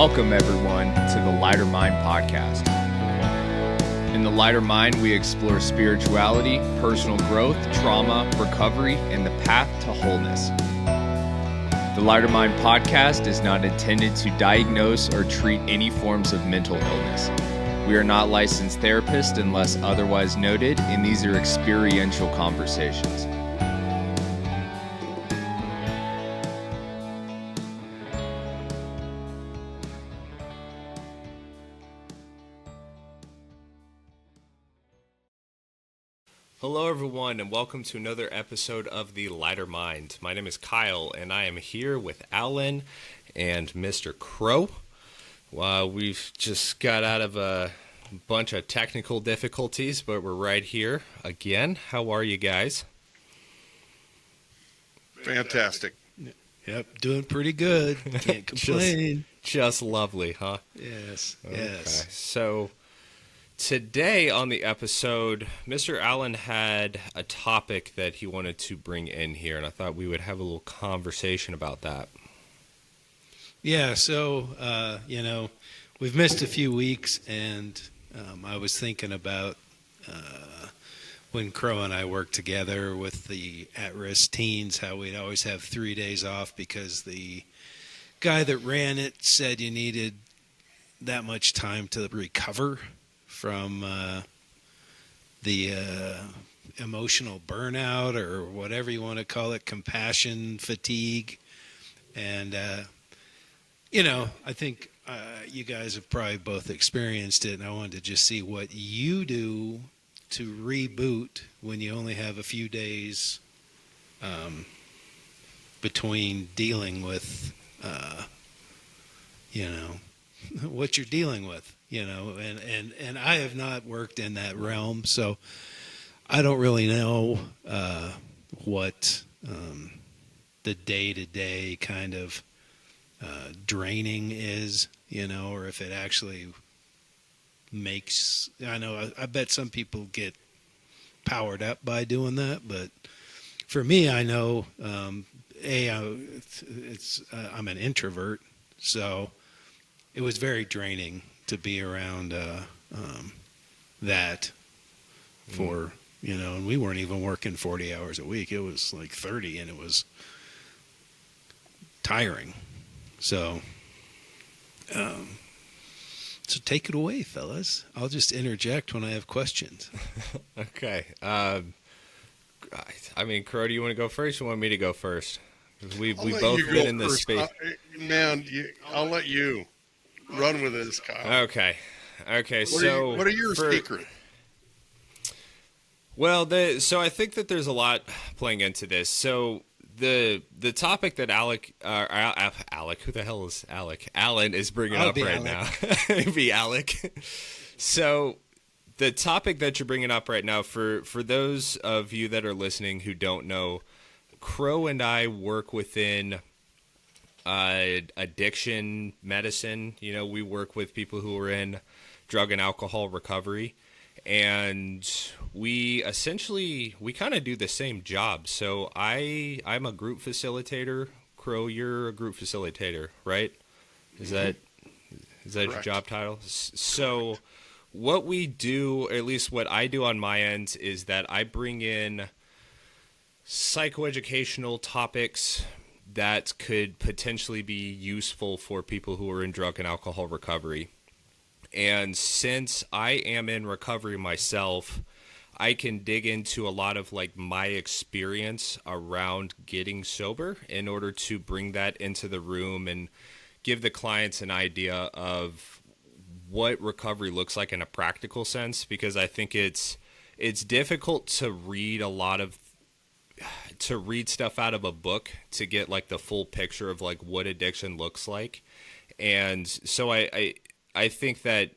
Welcome, everyone, to the Lighter Mind podcast. In the Lighter Mind, we explore spirituality, personal growth, trauma, recovery, and the path to wholeness. The Lighter Mind podcast is not intended to diagnose or treat any forms of mental illness. We are not licensed therapists unless otherwise noted, and these are experiential conversations. Hello, everyone, and welcome to another episode of The Lighter Mind. My name is Kyle, and I am here with Alan and Mr. Crow. We've just got out of a bunch of technical difficulties, but we're right here again. How are you guys? Fantastic. Yep, doing pretty good. Can't complain. Just lovely, huh? Yes, Okay. yes. So today on the episode, Mr. Allen had a topic that he wanted to bring in here, and I thought we would have a little conversation about that. Yeah, so, we've missed a few weeks, and I was thinking about when Crow and I worked together with the at-risk teens, how we'd always have 3 days off because the guy that ran it said you needed that much time to recover from the emotional burnout or whatever you want to call it, compassion fatigue. And, I think you guys have probably both experienced it, and I wanted to just see what you do to reboot when you only have a few days between dealing with, what you're dealing with. And I have not worked in that realm, so I don't really know what the day-to-day kind of draining is, or if it actually makes, I bet some people get powered up by doing that, but for me, I know, I'm an introvert, so it was very draining to be around that for, and we weren't even working 40 hours a week. It was like 30, and it was tiring. So take it away, fellas. I'll just interject when I have questions. Okay. Crow, do you want to go first or want me to go first? Because we both been in this space. I'll let you run with this, Kyle. Okay. What are your secrets? Well, so I think that there's a lot playing into this. So the topic that Alec, who the hell is Alec? Alan is bringing up right now. Be Alec. So the topic that you're bringing up right now, for those of you that are listening who don't know, Crow and I work within addiction medicine. We work with people who are in drug and alcohol recovery, and we kind of do the same job. So I'm a group facilitator. Crow, you're a group facilitator, right? Is that your job title? So what we do, or at least what I do on my end, is that I bring in psychoeducational topics that could potentially be useful for people who are in drug and alcohol recovery. And since I am in recovery myself, I can dig into a lot of my experience around getting sober in order to bring that into the room and give the clients an idea of what recovery looks like in a practical sense, because I think it's difficult to read stuff out of a book to get the full picture of what addiction looks like. And so I think that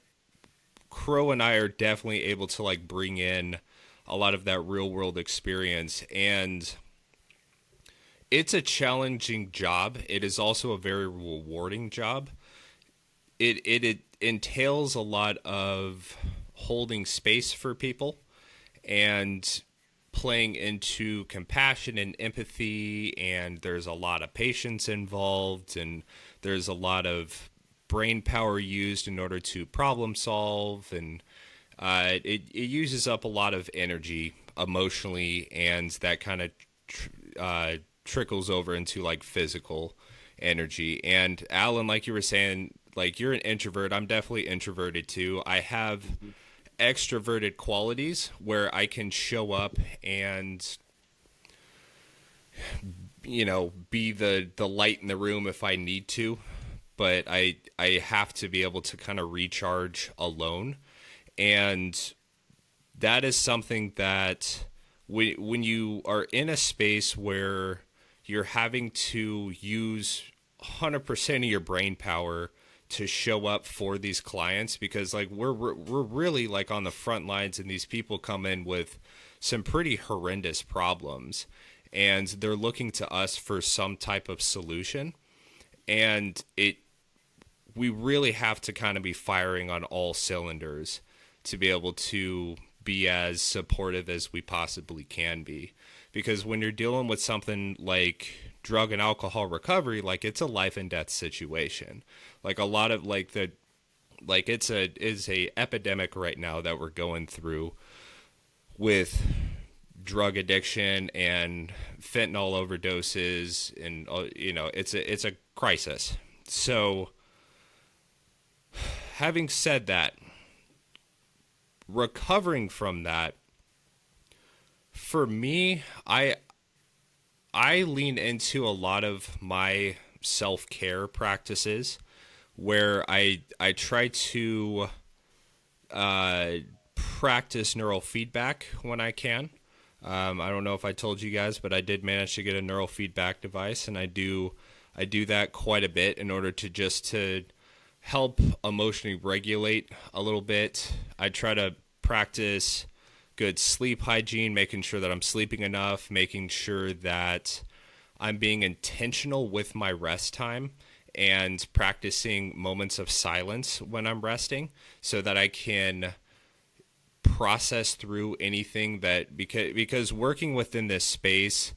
Crow and I are definitely able to bring in a lot of that real world experience, and it's a challenging job. It is also a very rewarding job. It entails a lot of holding space for people and playing into compassion and empathy, and there's a lot of patience involved, and there's a lot of brain power used in order to problem solve, and it uses up a lot of energy emotionally, and that kind of trickles over into like physical energy. And Alan, like you were saying, like you're an introvert. I'm definitely introverted too. I have extroverted qualities where I can show up and be the light in the room if I need to, but I have to be able to kind of recharge alone. And that is something that when you are in a space where you're having to use 100% of your brain power to show up for these clients, because like we're really like on the front lines, and these people come in with some pretty horrendous problems, and they're looking to us for some type of solution. And we really have to kind of be firing on all cylinders to be able to be as supportive as we possibly can be. Because when you're dealing with something like drug and alcohol recovery, like it's a life and death situation. Like a lot of like is a epidemic right now that we're going through with drug addiction and fentanyl overdoses, and it's a crisis. So having said that, recovering from that, for me, I lean into a lot of my self-care practices where I try to practice neurofeedback when I can. I don't know if I told you guys, but I did manage to get a neurofeedback device, and I do that quite a bit in order to help emotionally regulate a little bit. I try to practice good sleep hygiene, making sure that I'm sleeping enough, making sure that I'm being intentional with my rest time, and practicing moments of silence when I'm resting so that I can process through anything that, because working within this space,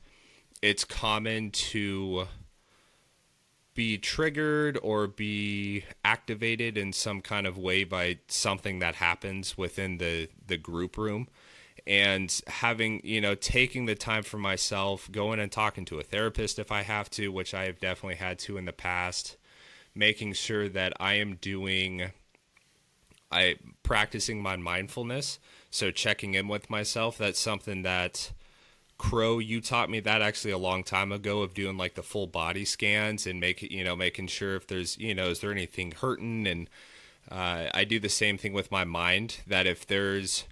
it's common to be triggered or be activated in some kind of way by something that happens within the group room. And having, taking the time for myself, going and talking to a therapist if I have to, which I have definitely had to in the past, making sure that I practicing my mindfulness. So checking in with myself, that's something that Crow, you taught me that actually a long time ago, of doing like the full body scans and making sure if there's, is there anything hurting? And I do the same thing with my mind, that if there's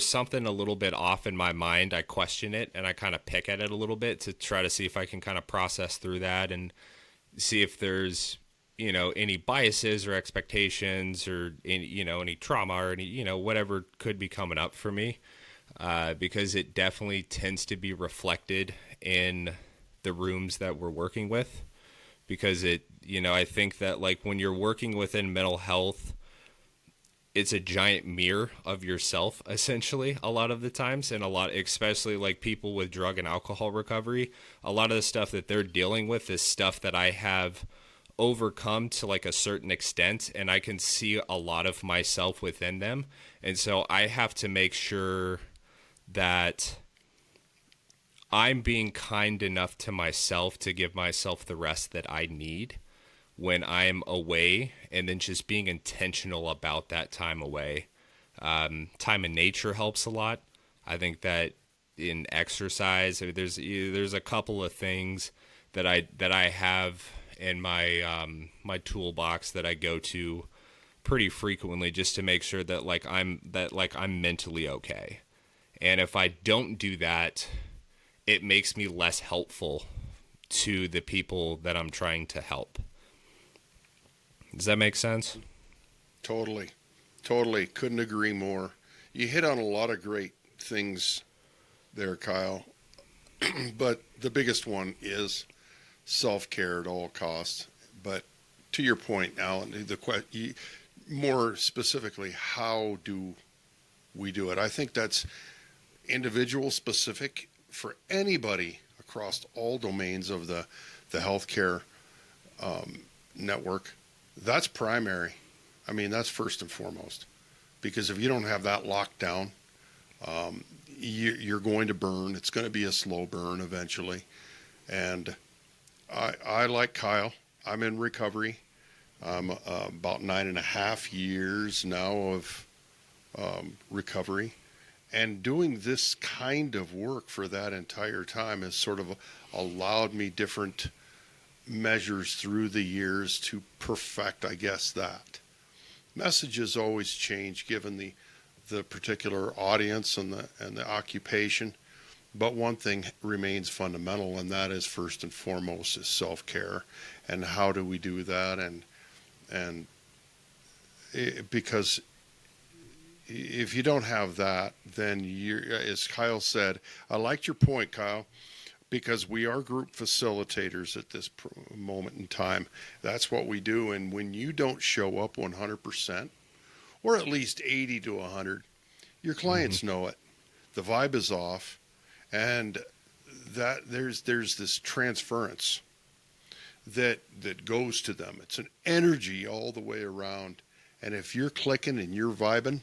something a little bit off in my mind, I question it and I kind of pick at it a little bit to try to see if I can kind of process through that and see if there's, any biases or expectations or any trauma or any, whatever could be coming up for me. Because it definitely tends to be reflected in the rooms that we're working with, because I think that like when you're working within mental health, it's a giant mirror of yourself essentially a lot of the times, and especially like people with drug and alcohol recovery, a lot of the stuff that they're dealing with is stuff that I have overcome to like a certain extent, and I can see a lot of myself within them. And so I have to make sure that I'm being kind enough to myself to give myself the rest that I need when I'm away, and then just being intentional about that time away. Time in nature helps a lot. I think that in exercise, there's a couple of things that I have in my toolbox that I go to pretty frequently just to make sure that I'm mentally okay. And if I don't do that, it makes me less helpful to the people that I'm trying to help. Does that make sense? Totally. Totally. Couldn't agree more. You hit on a lot of great things there, Kyle. But the biggest one is self-care at all costs. But to your point, Alan, more specifically, how do we do it? I think that's individual specific for anybody across all domains of the healthcare network. That's primary. I mean, that's first and foremost. Because if you don't have that locked down, you're going to burn. It's going to be a slow burn eventually. And I like Kyle. I'm in recovery. I'm about 9.5 years now of recovery. And doing this kind of work for that entire time has sort of allowed me different measures through the years to perfect, I guess, that. Messages always change given the particular audience and the occupation. But one thing remains fundamental, and that is first and foremost is self-care. And how do we do that? Because if you don't have that, then as Kyle said, I liked your point, Kyle, because we are group facilitators at this moment in time. That's what we do. And when you don't show up 100%, or at least 80 to 100, your Mm-hmm. clients know it. The vibe is off, and that there's this transference that goes to them. It's an energy all the way around. And if you're clicking and you're vibing,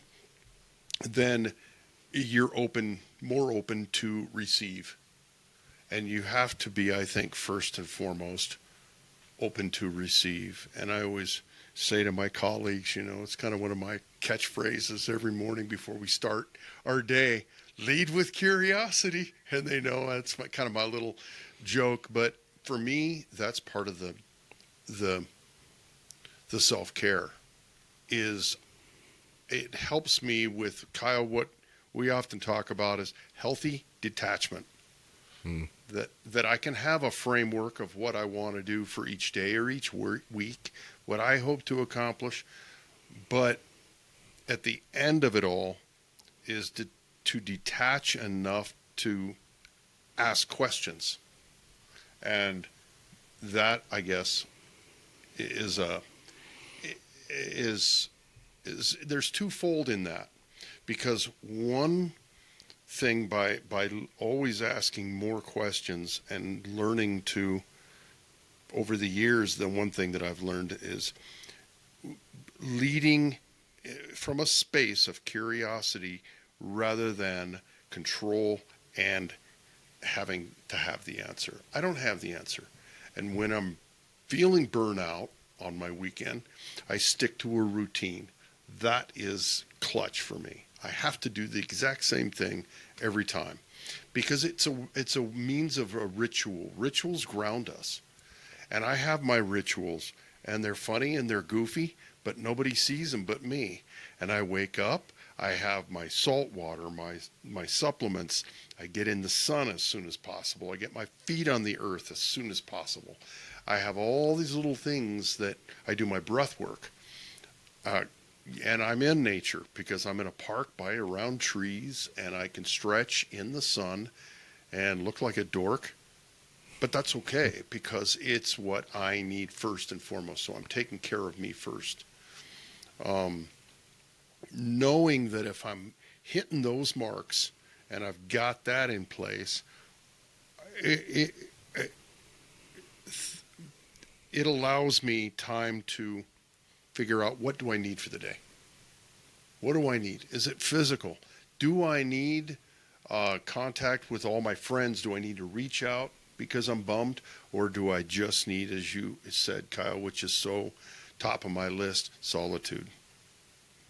then you're more open to receive. And you have to be, I think, first and foremost, open to receive. And I always say to my colleagues, it's kind of one of my catchphrases every morning before we start our day: lead with curiosity. And they know that's kind of my little joke. But for me, that's part of the self-care. Is it helps me with, Kyle, what we often talk about is healthy detachment. Mm. That I can have a framework of what I want to do for each day or each week, what I hope to accomplish, but at the end of it all is to detach enough to ask questions. And that, I guess, is there's twofold in that, because one thing, by always asking more questions and learning to, over the years, the one thing that I've learned is leading from a space of curiosity rather than control and having to have the answer. I don't have the answer. And when I'm feeling burnout on my weekend, I stick to a routine. That is clutch for me. I have to do the exact same thing every time, because it's a means of a ritual. Rituals ground us. And I have my rituals, and they're funny and they're goofy, but nobody sees them but me. And I wake up, I have my salt water, my supplements. I get in the sun as soon as possible. I get my feet on the earth as soon as possible. I have all these little things that I do. My breath work. And I'm in nature because I'm in a park around trees, and I can stretch in the sun and look like a dork. But that's okay, because it's what I need first and foremost. So I'm taking care of me first. Knowing that if I'm hitting those marks and I've got that in place, it allows me time to figure out, what do I need for the day? What do I need? Is it physical? Do I need contact with all my friends? Do I need to reach out because I'm bummed? Or do I just need, as you said, Kyle, which is so top of my list, solitude?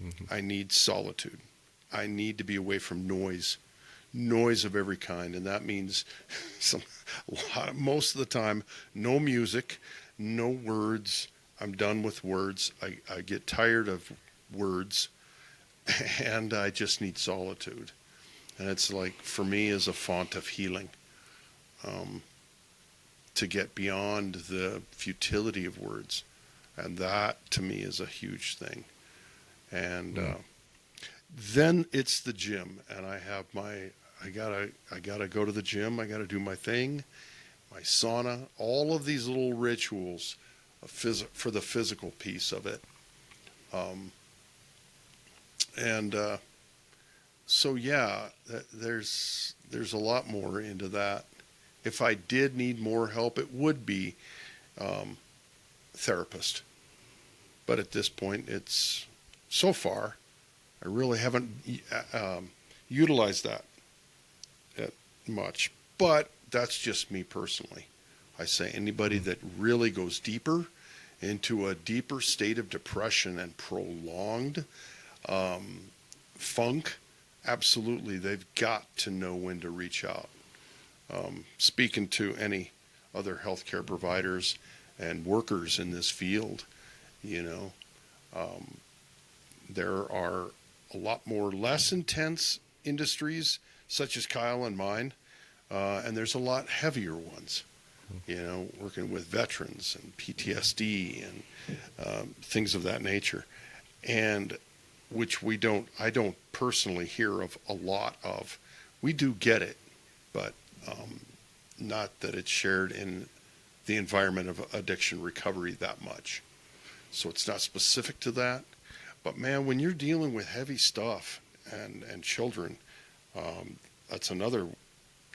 Mm-hmm. I need solitude. I need to be away from noise of every kind. And that means most of the time, no music, no words. I'm done with words. I get tired of words, and I just need solitude. And it's like, for me, is a font of healing, to get beyond the futility of words. And that, to me, is a huge thing. And then it's the gym, and I have I gotta go to the gym. I gotta do my thing, my sauna, all of these little rituals for the physical piece of it. So yeah, there's a lot more into that. If I did need more help, it would be therapist. But at this point, it's so far, I really haven't utilized that much. But that's just me personally. I say anybody that really goes deeper into a deeper state of depression and prolonged funk, absolutely, they've got to know when to reach out. Speaking to any other healthcare providers and workers in this field, there are a lot more less intense industries such as Kyle and mine, and there's a lot heavier ones. Working with veterans and PTSD and things of that nature, and which I don't personally hear of a lot of. We do get it, but not that it's shared in the environment of addiction recovery that much. So it's not specific to that. But man, when you're dealing with heavy stuff and children, that's another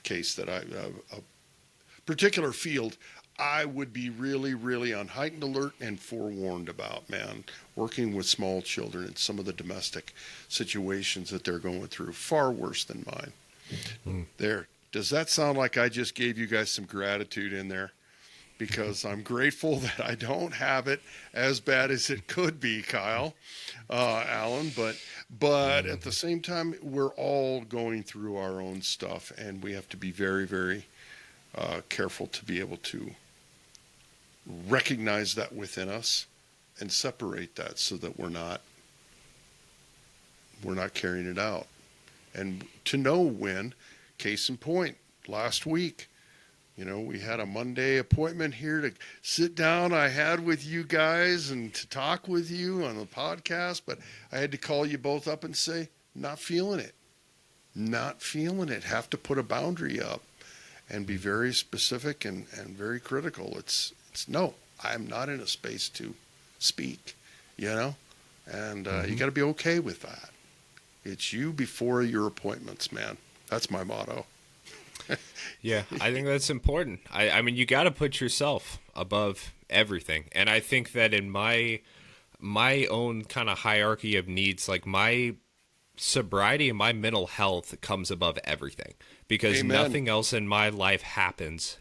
case that a particular field I would be really, really on heightened alert and forewarned about, man. Working with small children and some of the domestic situations that they're going through, far worse than mine. There. Does that sound like I just gave you guys some gratitude in there? Because I'm grateful that I don't have it as bad as it could be, Kyle, Alan. But at the same time, we're all going through our own stuff, and we have to be very, very careful to be able to recognize that within us and separate that so that we're not carrying it out. And to know when, case in point, last week, we had a Monday appointment here to sit down I had with you guys and to talk with you on the podcast, but I had to call you both up and say, not feeling it. Have to put a boundary up and be very specific and very critical. It's no, I'm not in a space to speak, and you got to be okay with that. It's you before your appointments, man. That's my motto. Yeah, I think that's important. I mean, you got to put yourself above everything. And I think that in my own kind of hierarchy of needs, like my sobriety and my mental health comes above everything, because Amen. Nothing else in my life happens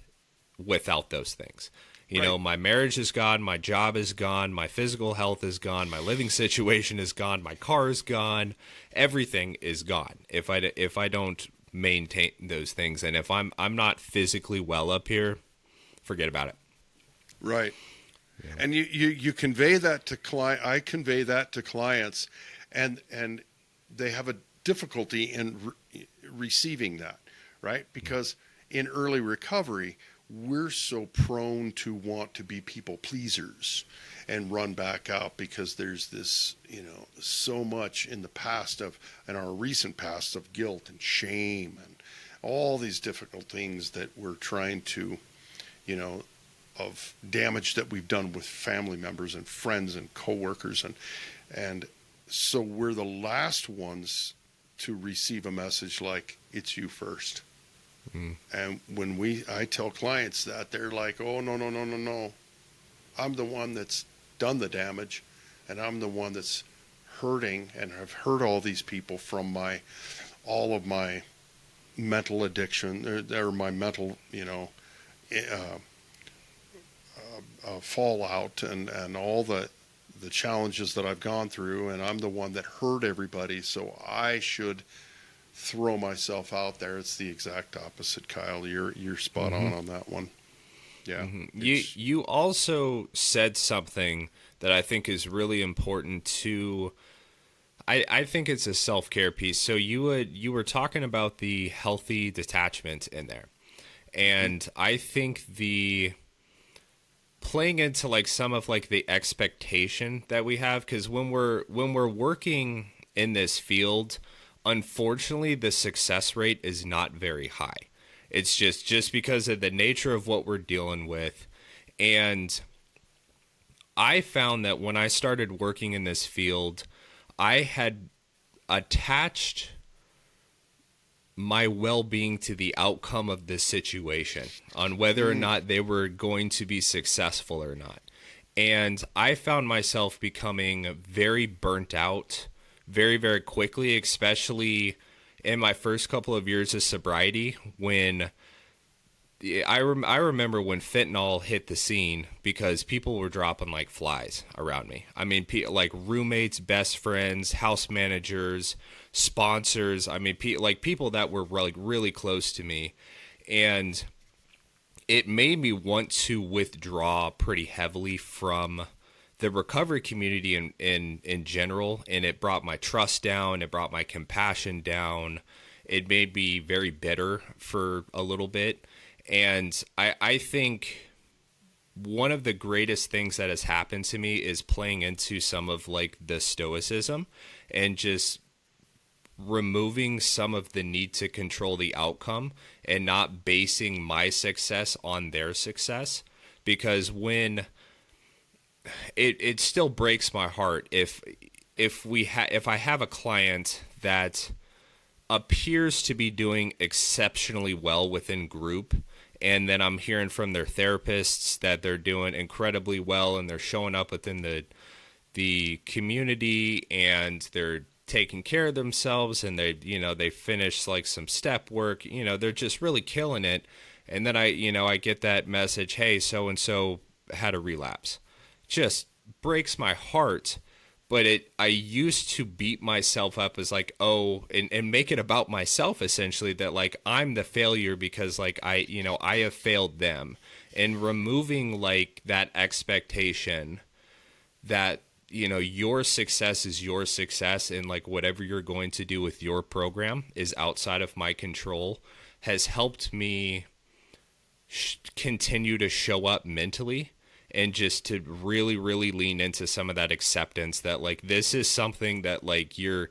without those things. Right. My marriage is gone, my job is gone, my physical health is gone, my living situation is gone, my car is gone, everything is gone if I don't maintain those things. And if I'm not physically well up here, forget about it. Right. Yeah. And you convey that to I convey that to clients, and they have a difficulty in receiving that, right? Because in early recovery, we're so prone to want to be people pleasers and run back out because there's this, so much in the past in our recent past of guilt and shame and all these difficult things that we're trying to, of damage that we've done with family members and friends and coworkers. And so we're the last ones to receive a message like, it's you first. And when I tell clients that, they're like, oh, no. I'm the one that's done the damage, and I'm the one that's hurting and have hurt all these people from all of my mental addiction or my mental, fallout and all the challenges that I've gone through, and I'm the one that hurt everybody, so I should throw myself out there. It's the exact opposite, Kyle. You're spot on that one. Yeah. You also said something that I think is really important to. I think it's a self-care piece. So you were talking about the healthy detachment in there, and I think the playing into like some of like the expectation that we have, because when we're working in this field, unfortunately, the success rate is not very high. It's just because of the nature of what we're dealing with. And I found that when I started working in this field, I had attached my well-being to the outcome of this situation on whether or not they were going to be successful or not. And I found myself becoming very burnt out very, very quickly, especially in my first couple of years of sobriety when I remember when fentanyl hit the scene because people were dropping like flies around me. I mean, like roommates, best friends, house managers, sponsors. I mean, like people that were like really close to me, and it made me want to withdraw pretty heavily from the recovery community in general, and it brought my trust down. It brought my compassion down. It made me very bitter for a little bit. And I think one of the greatest things that has happened to me is playing into some of like the stoicism and just removing some of the need to control the outcome and not basing my success on their success. Because when it still breaks my heart if I have a client that appears to be doing exceptionally well within group, and then I'm hearing from their therapists that they're doing incredibly well and they're showing up within the community and they're taking care of themselves, and they finish like some step work, they're just really killing it. And then I get that message, hey, so and so had a relapse. Just breaks my heart. But I used to beat myself up as like, oh, and make it about myself essentially, that like I'm the failure because like I have failed them. And removing like that expectation that your success is your success, and like whatever you're going to do with your program is outside of my control, has helped me continue to show up mentally, and just to really, really lean into some of that acceptance that like this is something that like you're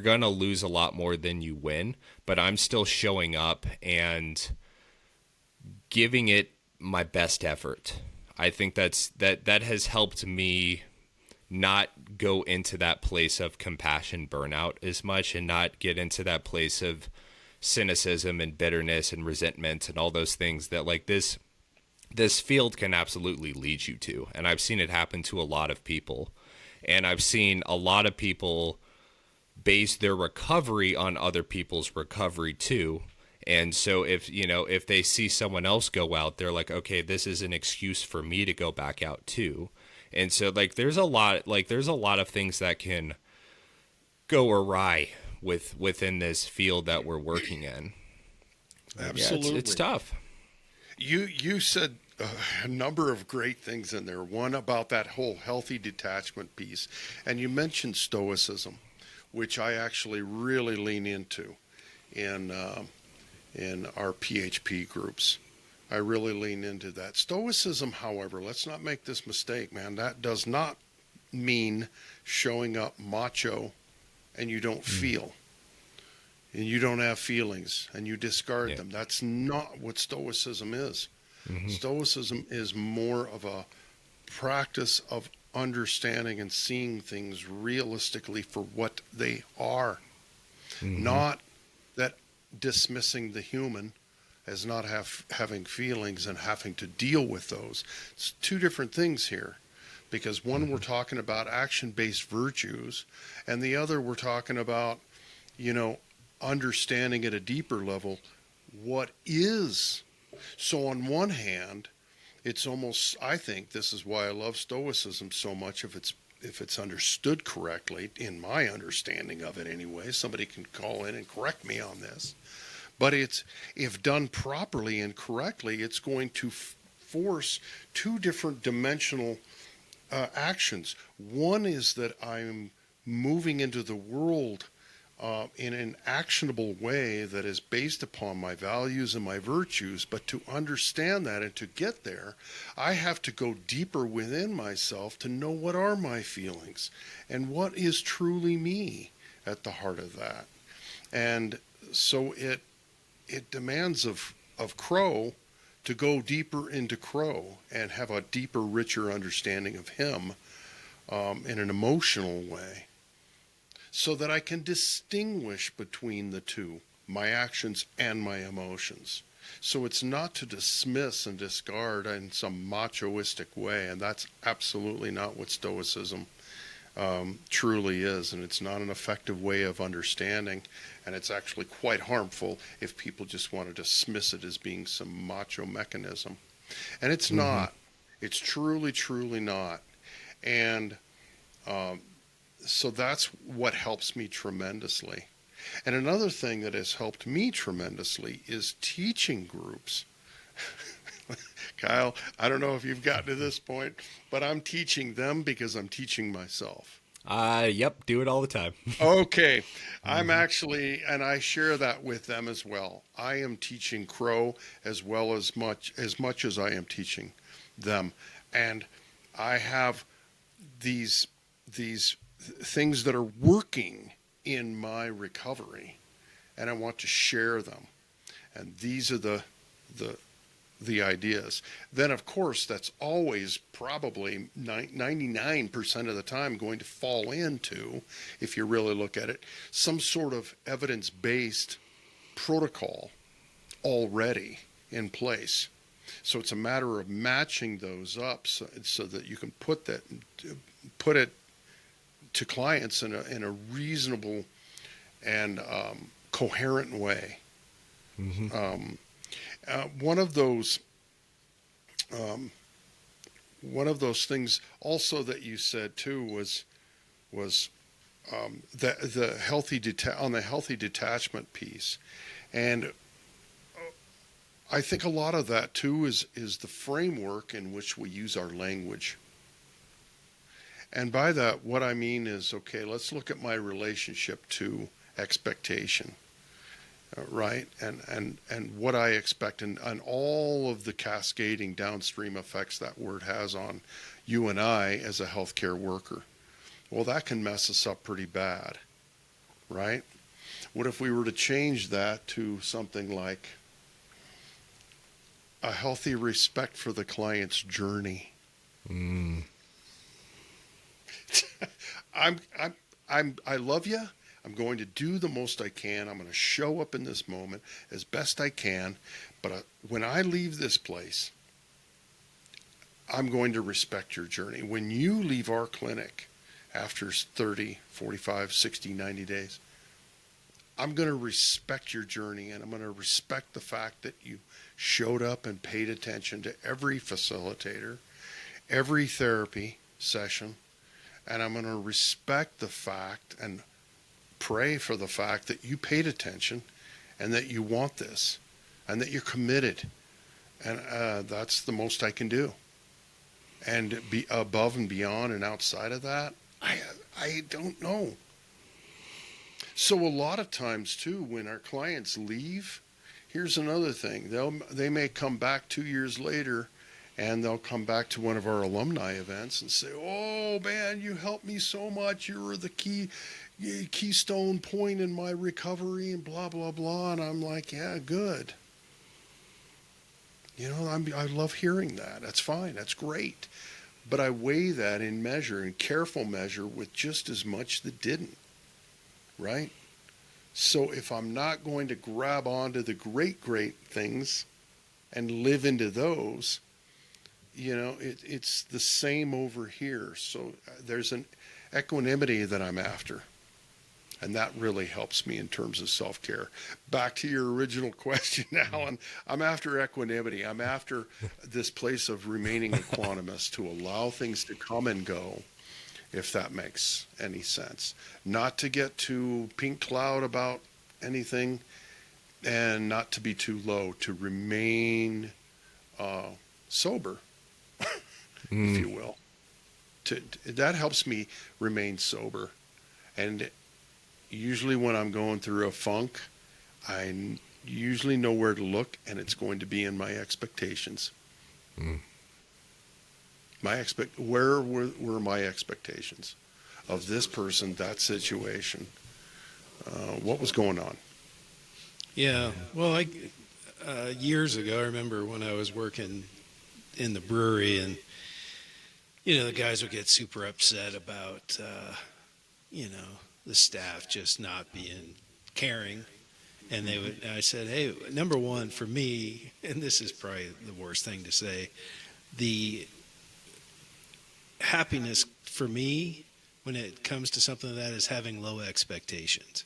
gonna lose a lot more than you win, but I'm still showing up and giving it my best effort. I think that has helped me not go into that place of compassion burnout as much, and not get into that place of cynicism and bitterness and resentment and all those things that like this field can absolutely lead you to. And I've seen it happen to a lot of people. And I've seen a lot of people base their recovery on other people's recovery too. And so if they see someone else go out, they're like, okay, this is an excuse for me to go back out too. And so like there's a lot of things that can go awry within this field that we're working in. Absolutely. Yeah, it's tough. You said a number of great things in there. One about that whole healthy detachment piece, and you mentioned stoicism, which I actually really lean into in our PHP groups. I really lean into that. Stoicism, however, let's not make this mistake, man. That does not mean showing up macho and you don't feel. And you don't have feelings and you discard them. That's not what Stoicism is. Mm-hmm. Stoicism is more of a practice of understanding and seeing things realistically for what they are. Mm-hmm. Not that dismissing the human as not having feelings and having to deal with those. It's two different things here. Because one, we're talking about action-based virtues, and the other we're talking about, understanding at a deeper level what is. So on one hand, it's almost, I think this is why I love Stoicism so much, if it's understood correctly, in my understanding of it anyway. Somebody can call in and correct me on this. But if done properly and correctly, it's going to force two different dimensional actions. One is that I'm moving into the world in an actionable way that is based upon my values and my virtues. But to understand that and to get there, I have to go deeper within myself to know what are my feelings and what is truly me at the heart of that. And so it demands of Crow to go deeper into Crow and have a deeper, richer understanding of him in an emotional way, so that I can distinguish between the two, my actions and my emotions. So it's not to dismiss and discard in some machoistic way, and that's absolutely not what Stoicism truly is, and it's not an effective way of understanding, and it's actually quite harmful if people just want to dismiss it as being some macho mechanism. And it's Mm-hmm. not. It's truly, truly not. And um, so that's what helps me tremendously. And another thing that has helped me tremendously is teaching groups. Kyle, I don't know if you've gotten to this point, but I'm teaching them because I'm teaching myself. Yep, do it all the time. Okay, I'm Hmm. actually, and I share that with them as well. I am teaching Crow as well as much as I am teaching them, and I have these these things that are working in my recovery, and I want to share them. And these are the the ideas. Then, of course, that's always probably 99% of the time going to fall into, if you really look at it, some sort of evidence based protocol already in place. So it's a matter of matching those up so that you can put it to clients in a reasonable and coherent way. Hmm. Um, one of those um, one of those things also that you said too was the on the healthy detachment piece, and I think a lot of that too is the framework in which we use our language. And by that, what I mean is, okay, let's look at my relationship to expectation, right? And what I expect, and all of the cascading downstream effects that word has on you and I as a healthcare worker. Well, that can mess us up pretty bad, right? What if we were to change that to something like a healthy respect for the client's journey? Mm. I love you. I'm going to do the most I can. I'm going to show up in this moment as best I can. But when I leave this place, I'm going to respect your journey. When you leave our clinic after 30, 45, 60, 90 days, I'm going to respect your journey, and I'm going to respect the fact that you showed up and paid attention to every facilitator, every therapy session, and I'm going to respect the fact and pray for the fact that you paid attention and that you want this and that you're committed. And that's the most I can do. And be above and beyond and outside of that, I don't know. So a lot of times too, when our clients leave, here's another thing. They may come back 2 years later, and they'll come back to one of our alumni events and say, "Oh man, you helped me so much. You were the keystone point in my recovery," and blah blah blah. And I'm like, "Yeah, good. I love hearing that. That's fine. That's great." But I weigh that in measure, in careful measure, with just as much that didn't, right? So if I'm not going to grab onto the great, great things and live into those, it's the same over here. So there's an equanimity that I'm after. And that really helps me in terms of self care. Back to your original question, Alan. I'm after equanimity. I'm after this place of remaining equanimous to allow things to come and go, if that makes any sense. Not to get too pink cloud about anything, and not to be too low, to remain uh, sober, if Mm. you will. That helps me remain sober. And usually when I'm going through a funk, I usually know where to look, and it's going to be in my expectations. Mm. Where were my expectations of this person, that situation? What was going on? Yeah. Well, years ago, I remember when I was working in the brewery, and the guys would get super upset about the staff just not being caring, And I said, hey, number one for me, and this is probably the worst thing to say, the happiness for me when it comes to something like that is having low expectations.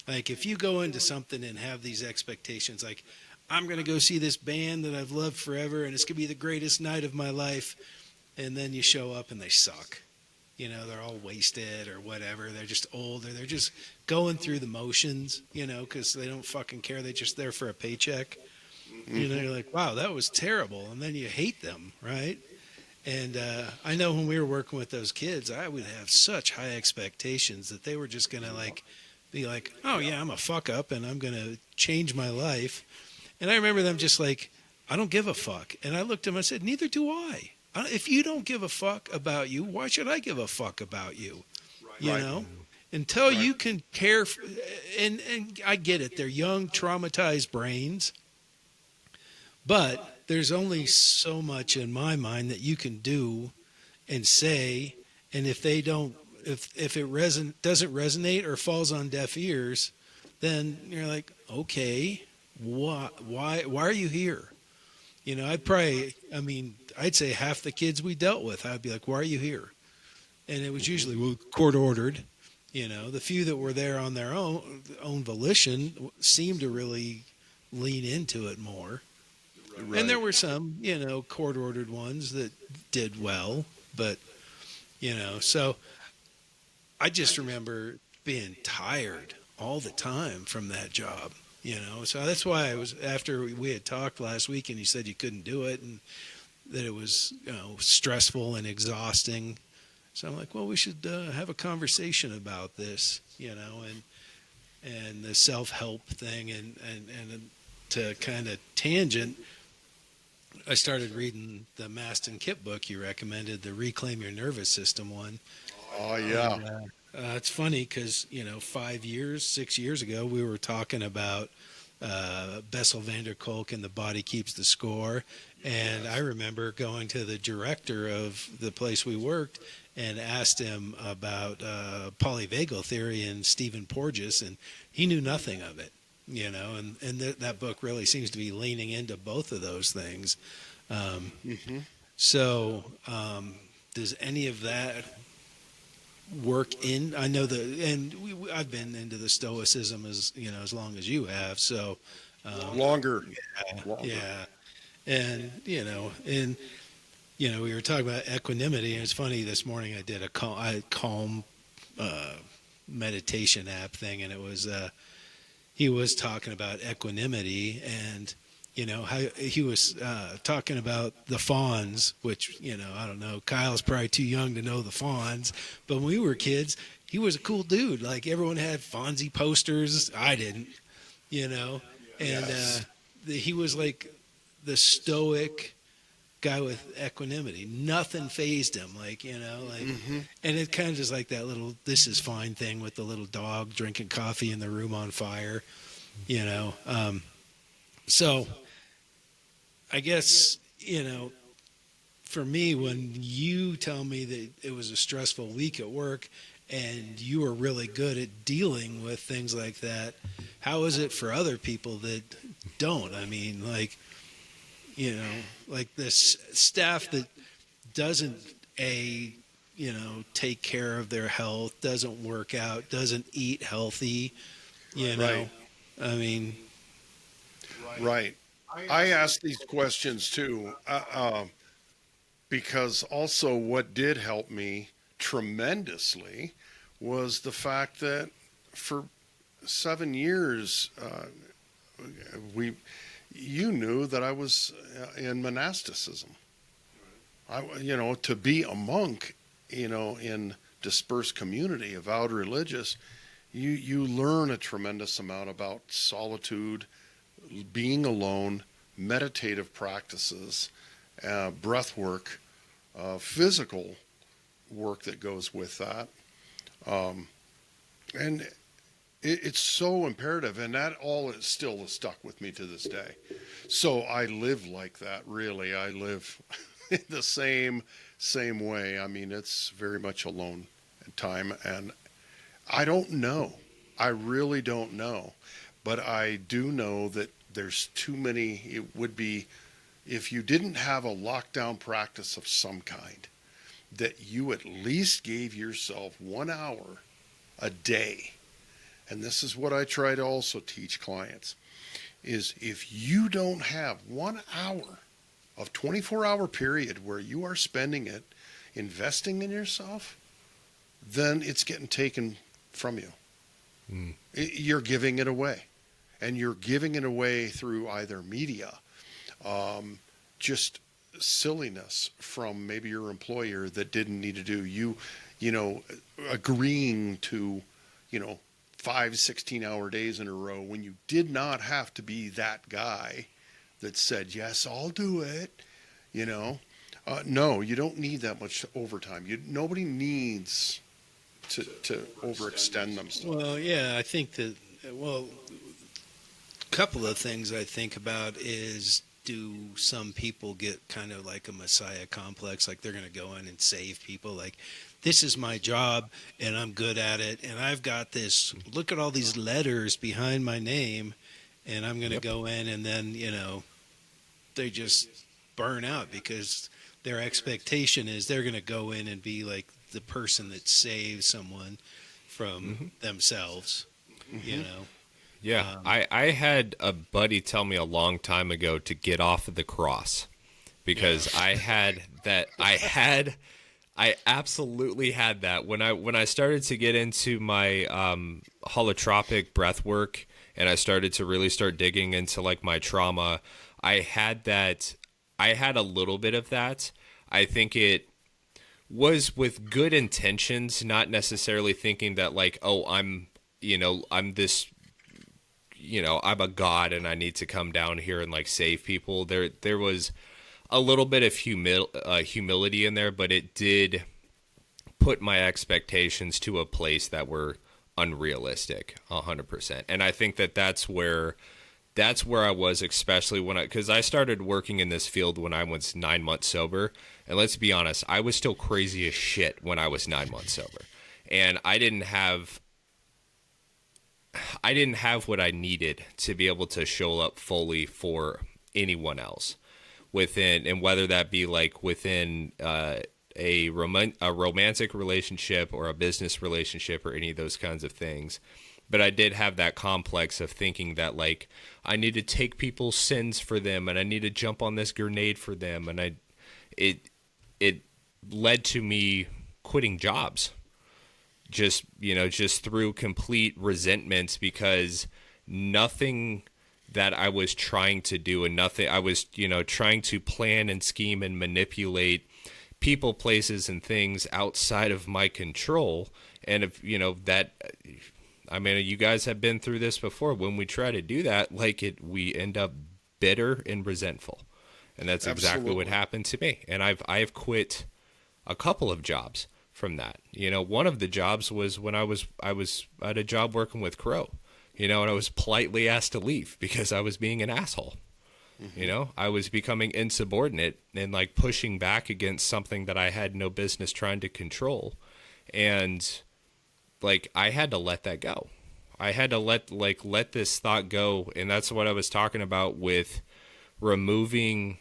Like if you go into something and have these expectations, like I'm going to go see this band that I've loved forever and it's going to be the greatest night of my life, and then you show up and they suck. You know, they're all wasted or whatever. They're just old or they're just going through the motions, you know, because they don't fucking care. They're just there for a paycheck. You know, you're like, wow, that was terrible. And then you hate them, right? And I know when we were working with those kids, I would have such high expectations that they were just going to like be like, oh, yeah, I'm a fuck up and I'm going to change my life. And I remember them just like, I don't give a fuck. And I looked at them and I said, neither do I. If you don't give a fuck about you, why should I give a fuck about you? You know, until you can care. And I get it. They're young, traumatized brains. But there's only so much in my mind that you can do and say. And if they don't, if it doesn't resonate or falls on deaf ears, then you're like, okay, why are you here? You know, I'd say half the kids we dealt with, I'd be like, why are you here? And it was usually, well, court ordered. You know, the few that were there on their own volition seemed to really lean into it more. Right. And there were some, you know, court ordered ones that did well, but, you know, so I just remember being tired all the time from that job. You know, so that's why after we had talked last week and you said you couldn't do it and that it was, you know, stressful and exhausting. So I'm like, well, we should have a conversation about this, you know, and the self-help thing and to kind of tangent, I started reading the Maston Kip book you recommended, the Reclaim Your Nervous System one. Oh, yeah. And, it's funny because, you know, 6 years ago, we were talking about Bessel van der Kolk and The Body Keeps the Score. And I remember going to the director of the place we worked and asked him about polyvagal theory and Stephen Porges, and he knew nothing of it, you know, and that book really seems to be leaning into both of those things. So does any of that work in? I know I've been into the Stoicism as long as you have. So longer. Yeah. And we were talking about equanimity, and it's funny. This morning I did a calm meditation app thing, and it was he was talking about equanimity and. You know, how he was talking about the Fonz, which, you know, I don't know. Kyle's probably too young to know the Fonz. But when we were kids, he was a cool dude. Like, everyone had Fonzie posters. I didn't, you know. And he was like the stoic guy with equanimity. Nothing fazed him. Like, you know, like, and it kind of just like that little "this is fine" thing with the little dog drinking coffee in the room on fire, you know. So I guess, you know, for me, when you tell me that it was a stressful week at work and you were really good at dealing with things like that, how is it for other people that don't? I mean, like, you know, like this staff that doesn't, take care of their health, doesn't work out, doesn't eat healthy, you know. Right. I mean... Right. I ask these questions too, because also what did help me tremendously was the fact that for 7 years, you knew that I was in monasticism. To be a monk, in dispersed community, avowed religious, you learn a tremendous amount about solitude, being alone, meditative practices, breath work, physical work that goes with that. And it's so imperative, and that all is still stuck with me to this day. So I live like that, really. I live in the same way. I mean, it's very much alone time, and I don't know. I really don't know. but I do know that there's too many. It would be if you didn't have a lockdown practice of some kind, that you at least gave yourself 1 hour a day. And this is what I try to also teach clients is if you don't have 1 hour of 24-hour period where you are spending it investing in yourself, then it's getting taken from you. You're giving it away. And you're giving it away through either media, just silliness from maybe your employer that didn't need to do. Agreeing to, 5 16-hour days in a row when you did not have to be that guy that said, yes, I'll do it. No, you don't need that much overtime. Nobody needs to overextend themselves. Well, yeah, I think that, a couple of things I think about is, do some people get kind of like a messiah complex, like they're going to go in and save people, like this is my job and I'm good at it and I've got this, look at all these letters behind my name and I'm going to go in, and then they just burn out because their expectation is they're going to go in and be like the person that saves someone from themselves. Yeah, I had a buddy tell me a long time ago to get off of the cross because I absolutely had that when I started to get into my holotropic breath work and I started to really start digging into like my trauma. I had a little bit of that. I think it was with good intentions, not necessarily thinking that like, oh, I'm this, I'm a god and I need to come down here and like save people. There was a little bit of humility in there, but it did put my expectations to a place that were unrealistic 100%. And I think that's where I was, especially because I started working in this field when I was 9 months sober. And let's be honest, I was still crazy as shit when I was 9 months sober. And I didn't have what I needed to be able to show up fully for anyone else within, and whether that be like within a romantic relationship or a business relationship or any of those kinds of things. But I did have that complex of thinking that like I need to take people's sins for them and I need to jump on this grenade for them, and it led to me quitting jobs. Just through complete resentment, because nothing that I was trying to do and nothing I was, trying to plan and scheme and manipulate people, places, and things outside of my control. And if, you guys have been through this before. When we try to do that, we end up bitter and resentful. And that's exactly what happened to me. And I've quit a couple of jobs from that. One of the jobs was when I was at a job working with Crow, and I was politely asked to leave because I was being an asshole. I was becoming insubordinate and like pushing back against something that I had no business trying to control. And like, I had to let that go. I had to let this thought go. And that's what I was talking about with removing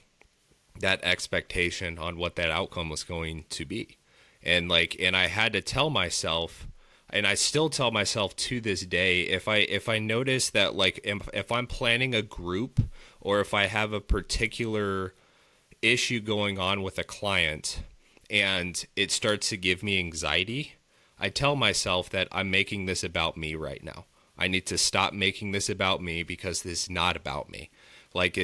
that expectation on what that outcome was going to be. And I had to tell myself, and I still tell myself to this day, if I notice that if I'm planning a group or if I have a particular issue going on with a client and it starts to give me anxiety, I tell myself that I'm making this about me right now. I need to stop making this about me because this is not about me. It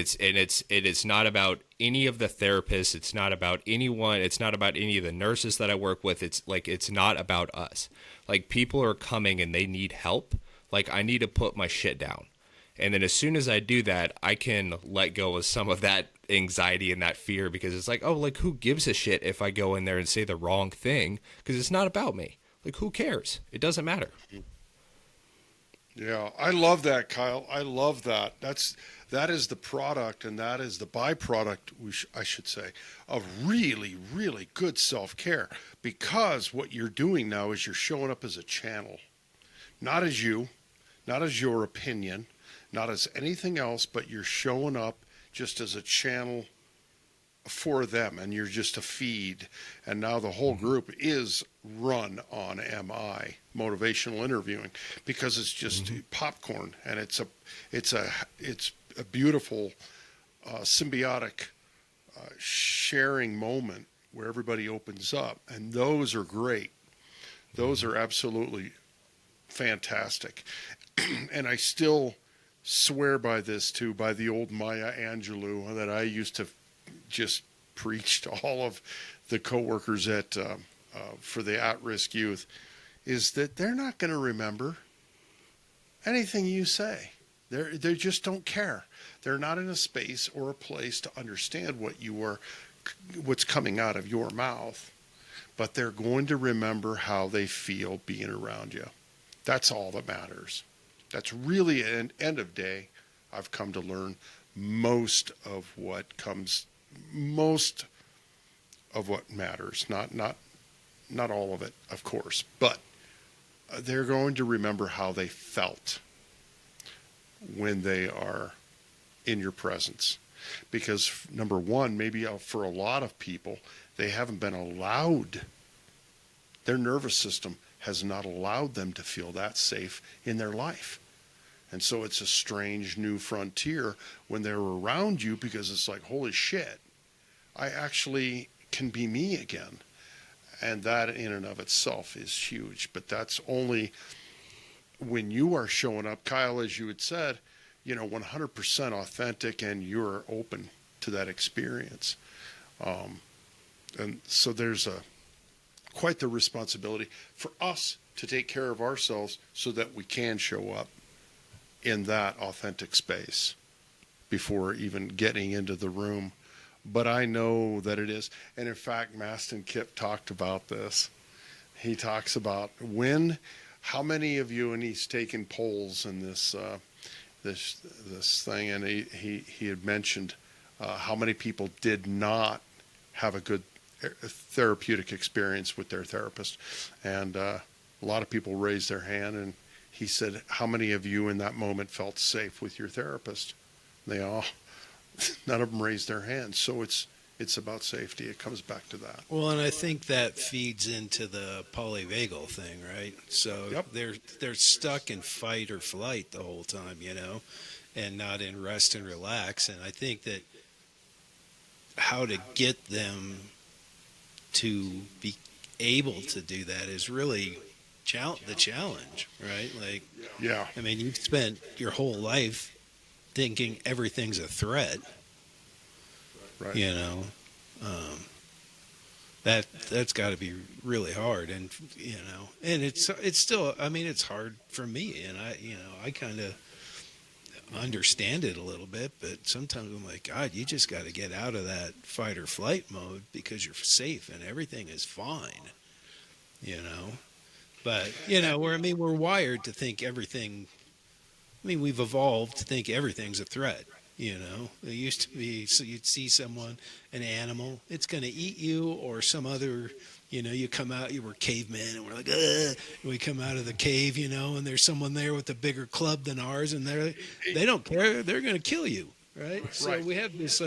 is not about any of the therapists. It's not about anyone. It's not about any of the nurses that I work with. It's not about us. People are coming and they need help. I need to put my shit down. And then as soon as I do that, I can let go of some of that anxiety and that fear, because it's who gives a shit if I go in there and say the wrong thing? Because it's not about me. Who cares? It doesn't matter. Yeah, I love that, Kyle. I love that. That is the product, and that is the byproduct, I should say, of really, really good self-care. Because what you're doing now is you're showing up as a channel, not as you, not as your opinion, not as anything else, but you're showing up just as a channel for them, and you're just a feed. And now the whole group is run on MI, motivational interviewing, because it's just popcorn, and it's a beautiful symbiotic sharing moment where everybody opens up, and those are great. Those are absolutely fantastic. And I still swear by this too, by the old Maya Angelou that I used to just preach to all of the coworkers at for the at-risk youth, is that they're not going to remember anything you say. They just don't care. They're not in a space or a place to understand what's coming out of your mouth, but they're going to remember how they feel being around you. That's all that matters. That's really, an end of day, I've come to learn most of what matters. Not all of it, of course, but they're going to remember how they felt when they are in your presence. Because number one, maybe for a lot of people, they haven't been allowed, their nervous system has not allowed them to feel that safe in their life. And so it's a strange new frontier when they're around you, because it's like, holy shit, I actually can be me again. And that in and of itself is huge. But that's only when you are showing up, Kyle, as you had said, 100% authentic, and you're open to that experience. And so there's quite the responsibility for us to take care of ourselves so that we can show up in that authentic space before even getting into the room. But I know that it is. And in fact, Maston Kip talked about this. He talks about how many of you, and he's taken polls in this thing, and he had mentioned how many people did not have a good therapeutic experience with their therapist. And a lot of people raised their hand, and he said, how many of you in that moment felt safe with your therapist? None of them raised their hands. So it's about safety. It comes back to that. Well, and I think that feeds into the polyvagal thing, right? So Yep. they're stuck in fight or flight the whole time, and not in rest and relax. And I think that how to get them to be able to do that is really the challenge, right? Like, Yeah. I mean, you've spent your whole life thinking everything's a threat, Right. That's got to be really hard, and and it's still, I mean, it's hard for me, and I kind of understand it a little bit, but sometimes I'm like, God, you just got to get out of that fight or flight mode because you're safe and everything is fine, But we're wired to think everything. I mean, we've evolved to think everything's a threat. It used to be, so you'd see an animal, it's going to eat you, or some other, you come out, you were cavemen, and we're like, ugh, and we come out of the cave, and there's someone there with a bigger club than ours, and they don't care, they're going to kill you, right? So Right. we have this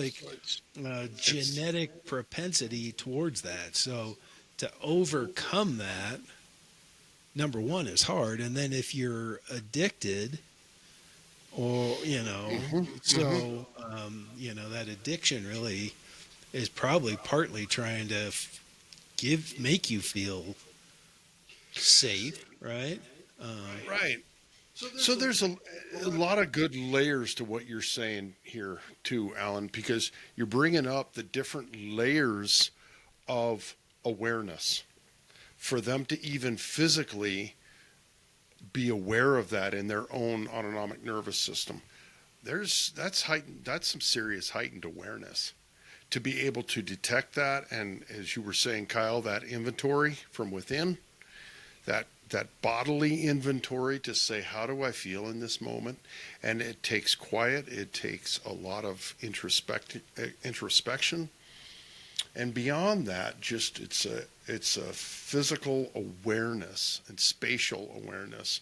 genetic propensity towards that. So to overcome that, number one, is hard, and then if you're addicted, or that addiction really is probably partly trying to make you feel safe, right? Right. So there's a lot of good layers to what you're saying here too, Alan, because you're bringing up the different layers of awareness for them to even physically be aware of that in their own autonomic nervous system. That's heightened. That's some serious heightened awareness to be able to detect that. And as you were saying, Kyle, that inventory from within, that bodily inventory to say, how do I feel in this moment? And it takes quiet. It takes a lot of introspection. And beyond that, just it's a physical awareness and spatial awareness,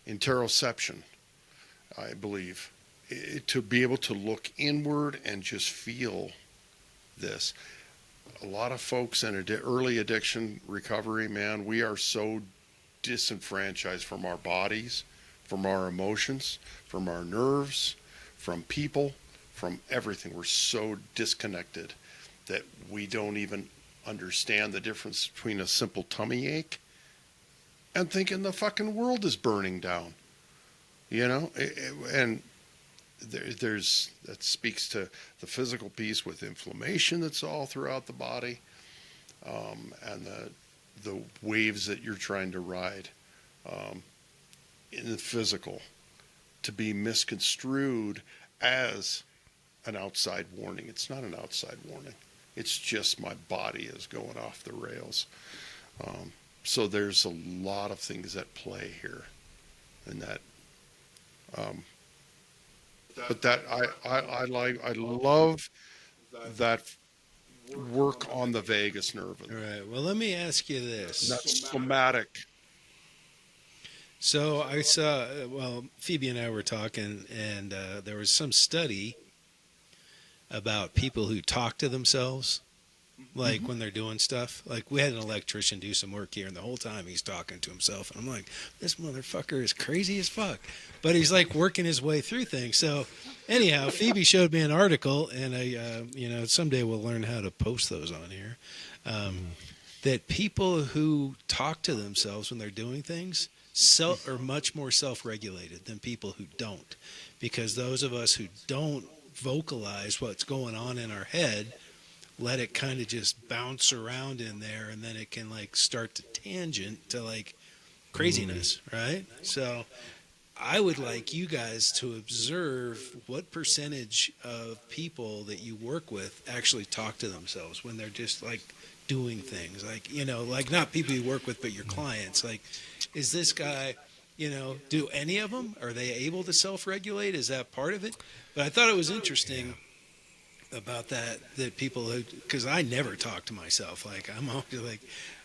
interoception, I believe, to be able to look inward and just feel this. A lot of folks in early addiction recovery, man, we are so disenfranchised from our bodies, from our emotions, from our nerves, from people, from everything. We're so disconnected that we don't even understand the difference between a simple tummy ache and thinking the fucking world is burning down. You know, and there's that speaks to the physical piece with inflammation that's all throughout the body, and the waves that you're trying to ride in the physical to be misconstrued as an outside warning. It's not an outside warning. It's just my body is going off the rails. So there's a lot of things at play here, and that. But that I love that work on the vagus nerve. All right. Well, let me ask you this. That's somatic. So I saw, well, Phoebe and I were talking, and there was some study about people who talk to themselves, like when they're doing stuff. Like we had an electrician do some work here, and the whole time he's talking to himself. And I'm like, this motherfucker is crazy as fuck. But he's like working his way through things. So anyhow, Phoebe showed me an article, and I, someday we'll learn how to post those on here. That people who talk to themselves when they're doing things are much more self-regulated than people who don't, because those of us who don't vocalize what's going on in our head let it kind of just bounce around in there, and then it can like start to tangent to like craziness, right? So I would like you guys to observe what percentage of people that you work with actually talk to themselves when they're just like doing things, like, like not people you work with, but your clients. Like, is this guy, do any of them? Are they able to self-regulate? Is that part of it? But I thought it was interesting about that people, because I never talk to myself. Like, I'm always like,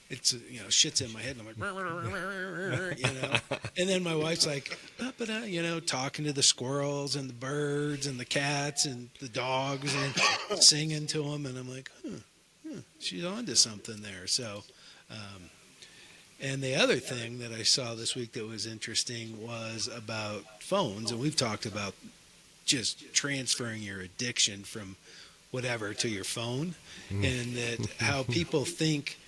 it's, shit's in my head, and I'm like, and then my wife's like, talking to the squirrels and the birds and the cats and the dogs and singing to them. And I'm like, she's on to something there. So, and the other thing that I saw this week that was interesting was about phones. And we've talked about just transferring your addiction from whatever to your phone, and that how people think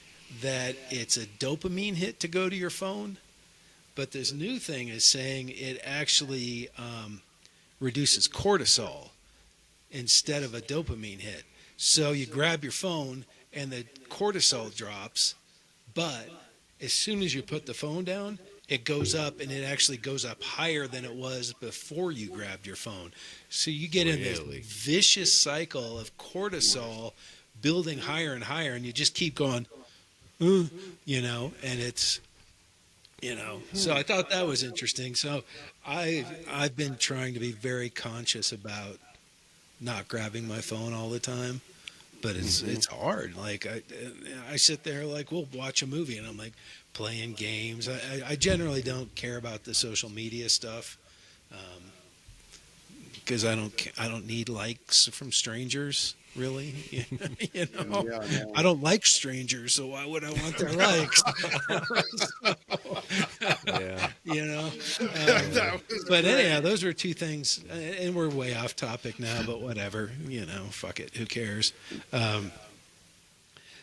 that it's a dopamine hit to go to your phone. But this new thing is saying it actually reduces cortisol instead of a dopamine hit. So you grab your phone and the cortisol drops, but as soon as you put the phone down, it goes up, and it actually goes up higher than it was before you grabbed your phone. So you get in this vicious cycle of cortisol building higher and higher, and you just keep going, and it's, so I thought that was interesting. So I've been trying to be very conscious about not grabbing my phone all the time. But it's hard. Like I sit there, like we'll watch a movie, and I'm like playing games. I generally don't care about the social media stuff because I don't need likes from strangers, really. I don't like strangers, so why would I want their likes? But anyhow, those were two things, and we're way off topic now, but whatever, fuck it, who cares?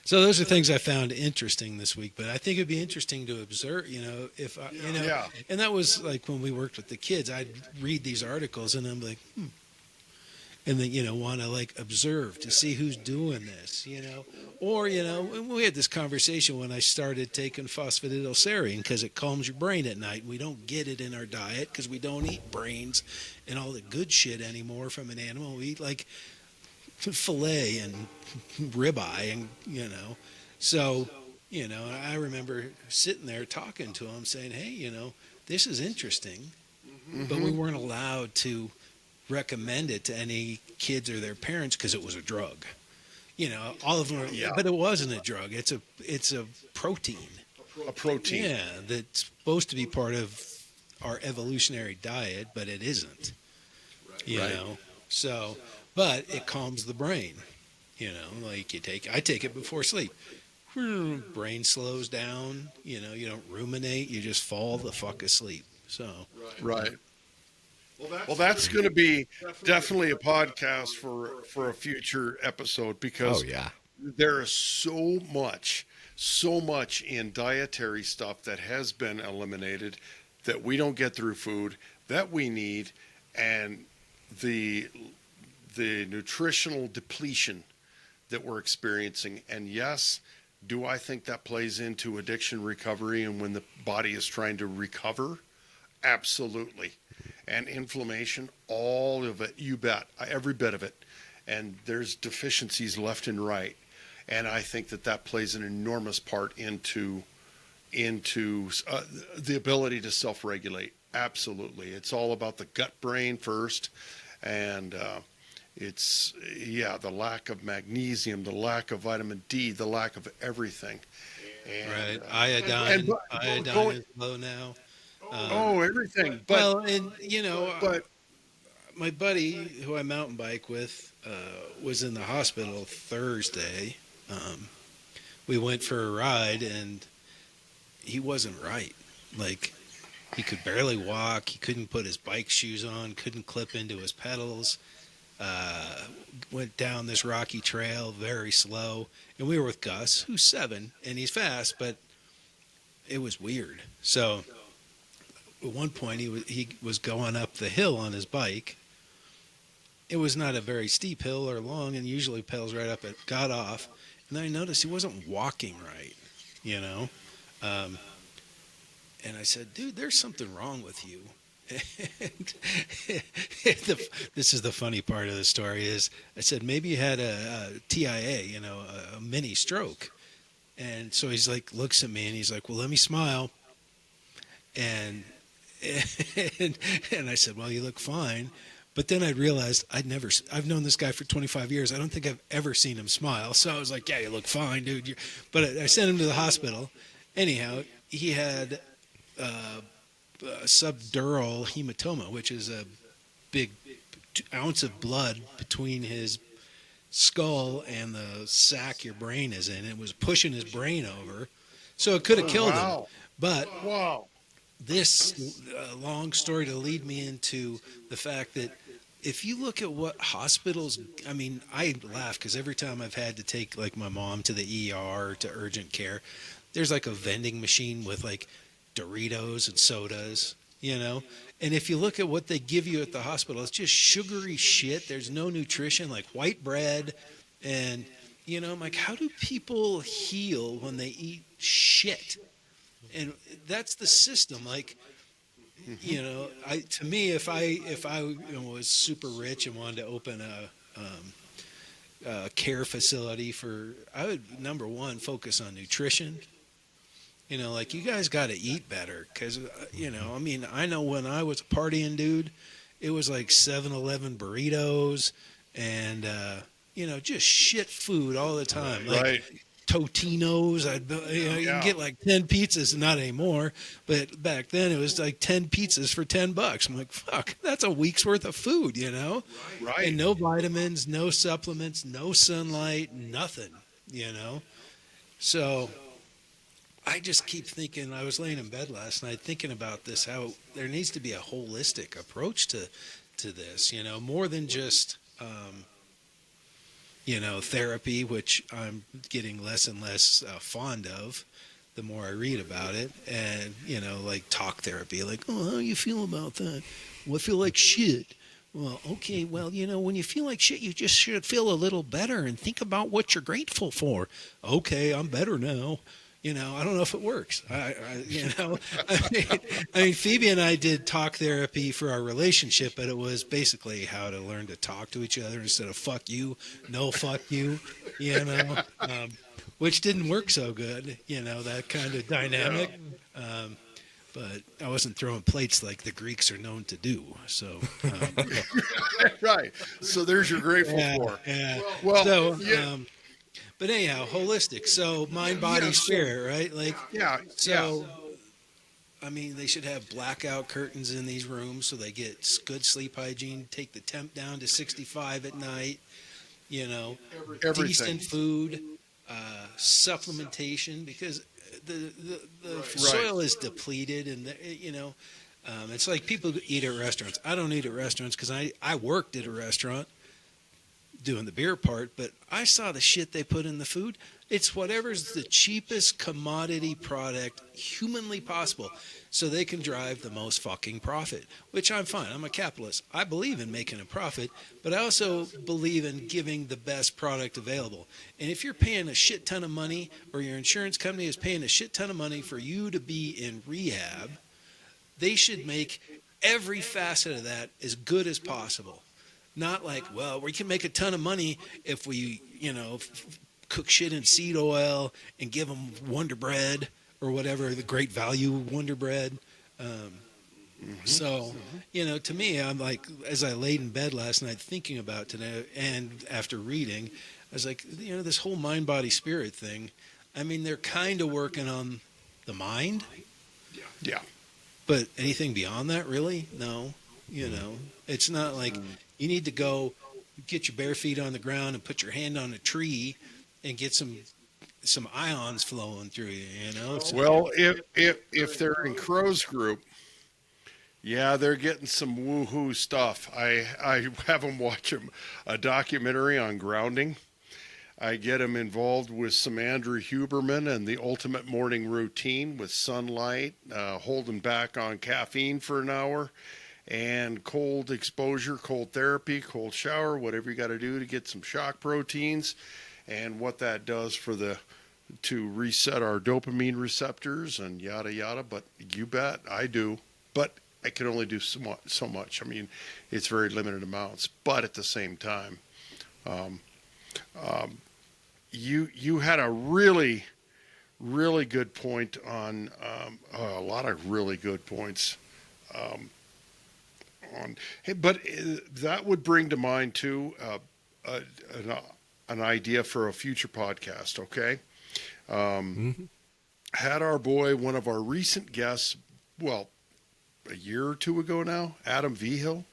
So those are things I found interesting this week, but I think it'd be interesting to observe, if I, and that was like when we worked with the kids, I'd read these articles and I'm like, and then, want to like observe to see who's doing this, or, we had this conversation when I started taking phosphatidylserine because it calms your brain at night. We don't get it in our diet because we don't eat brains and all the good shit anymore from an animal. We eat like filet and ribeye, and so I remember sitting there talking to him saying, hey, this is interesting, but we weren't allowed to recommend it to any kids or their parents because it was a drug. All of them are, but it wasn't a drug. It's a protein. A protein. Yeah, that's supposed to be part of our evolutionary diet, but it isn't, you Right. know. So, but it calms the brain, like I take it before sleep. Brain slows down, you don't ruminate, you just fall the fuck asleep. So, Right. Well, that's going to be definitely a podcast for a future episode Oh because yeah. there is so much in dietary stuff that has been eliminated that we don't get through food that we need, and the nutritional depletion that we're experiencing. And yes, do I think that plays into addiction recovery and when the body is trying to recover? Absolutely. And inflammation, all of it, you bet, every bit of it. And there's deficiencies left and right. And I think that plays an enormous part into the ability to self-regulate. Absolutely. It's all about the gut brain first. And it's, yeah, the lack of magnesium, the lack of vitamin D, the lack of everything. And, right, iodine, going, is low now. everything. Well, and But, my buddy who I mountain bike with was in the hospital Thursday. We went for a ride, and he wasn't right. Like, he could barely walk. He couldn't put his bike shoes on. Couldn't clip into his pedals. Went down this rocky trail very slow, and we were with Gus, who's 7, and he's fast, but it was weird. So at one point, he was going up the hill on his bike. It was not a very steep hill or long, and usually pedals right up it. Got off, and then I noticed he wasn't walking right, you know. And I said, "Dude, there's something wrong with you." And this is the funny part of the story is I said, maybe you had a TIA, a mini stroke. And so he's like, looks at me and he's like, well, let me smile. And I said, well, you look fine. But then I realized I've known this guy for 25 years. I don't think I've ever seen him smile. So I was like, yeah, you look fine, dude. But I sent him to the hospital. Anyhow, he had subdural hematoma, which is a big ounce of blood between his skull and the sac your brain is in. It was pushing his brain over. So it could have killed him. But this long story to lead me into the fact that if you look at what hospitals, I mean, I laugh because every time I've had to take like my mom to the ER to urgent care, there's like a vending machine with like Doritos and sodas, and if you look at what they give you at the hospital, it's just sugary shit. There's no nutrition, like white bread. And, I'm like, how do people heal when they eat shit? And that's the system. Like, to me, if I was super rich and wanted to open a care facility I would, number one, focus on nutrition. Like, you guys got to eat better because, I know when I was a partying dude, it was like 7-Eleven burritos and, just shit food all the time. Like Totino's. You can get like 10 pizzas, not anymore, but back then it was like 10 pizzas for $10. I'm like, fuck, that's a week's worth of food, Right. And no vitamins, no supplements, no sunlight, nothing, So I just keep thinking, I was laying in bed last night thinking about this, how there needs to be a holistic approach to this, more than just, therapy, which I'm getting less and less fond of the more I read about it. And, like talk therapy, like, oh, how you feel about that? Well, I feel like shit. Well, okay, well, when you feel like shit, you just should feel a little better and think about what you're grateful for. Okay, I'm better now. I don't know if it works. I mean, Phoebe and I did talk therapy for our relationship, but it was basically how to learn to talk to each other instead of fuck you, no fuck you, which didn't work so good, that kind of dynamic. But I wasn't throwing plates like the Greeks are known to do. So, Right. So there's your grateful for. Yeah. Well, So, yeah. But anyhow, holistic. So mind, body, spirit, right? Like, Yeah. so I mean, they should have blackout curtains in these rooms so they get good sleep hygiene. Take the temp down to 65 at night. You know, Everything. decent food, supplementation, because the Right. soil is depleted, and it's like people eat at restaurants. I don't eat at restaurants because I worked at a restaurant doing the beer part, but I saw the shit they put in the food. It's whatever's the cheapest commodity product humanly possible so they can drive the most fucking profit, which I'm fine. I'm a capitalist. I believe in making a profit, but I also believe in giving the best product available. And if you're paying a shit ton of money, or your insurance company is paying a shit ton of money for you to be in rehab, they should make every facet of that as good as possible. Not like, well, we can make a ton of money if we, cook shit in seed oil and give them Wonder Bread or whatever, the Great Value Wonder Bread. So, to me, I'm like, as I laid in bed last night thinking about today and after reading, I was like, this whole mind, body, spirit thing. I mean, they're kind of working on the mind. Yeah. But anything beyond that, really? No. It's not like you need to go get your bare feet on the ground and put your hand on a tree and get some ions flowing through you, So, Well, if they're in Crow's group, yeah, they're getting some woohoo stuff. I have them watch a documentary on grounding. I get them involved with some Andrew Huberman and the ultimate morning routine with sunlight, holding back on caffeine for an hour, and cold exposure, cold therapy, cold shower, whatever you got to do to get some shock proteins, and what that does to reset our dopamine receptors and yada yada. But you bet I do. But I can only do so much. I mean, it's very limited amounts. But at the same time, you had a really, really good point on a lot of really good points. But that would bring to mind too an idea for a future podcast. Okay, had our boy, one of our recent guests, well, a year or two ago now, Adam Vigil,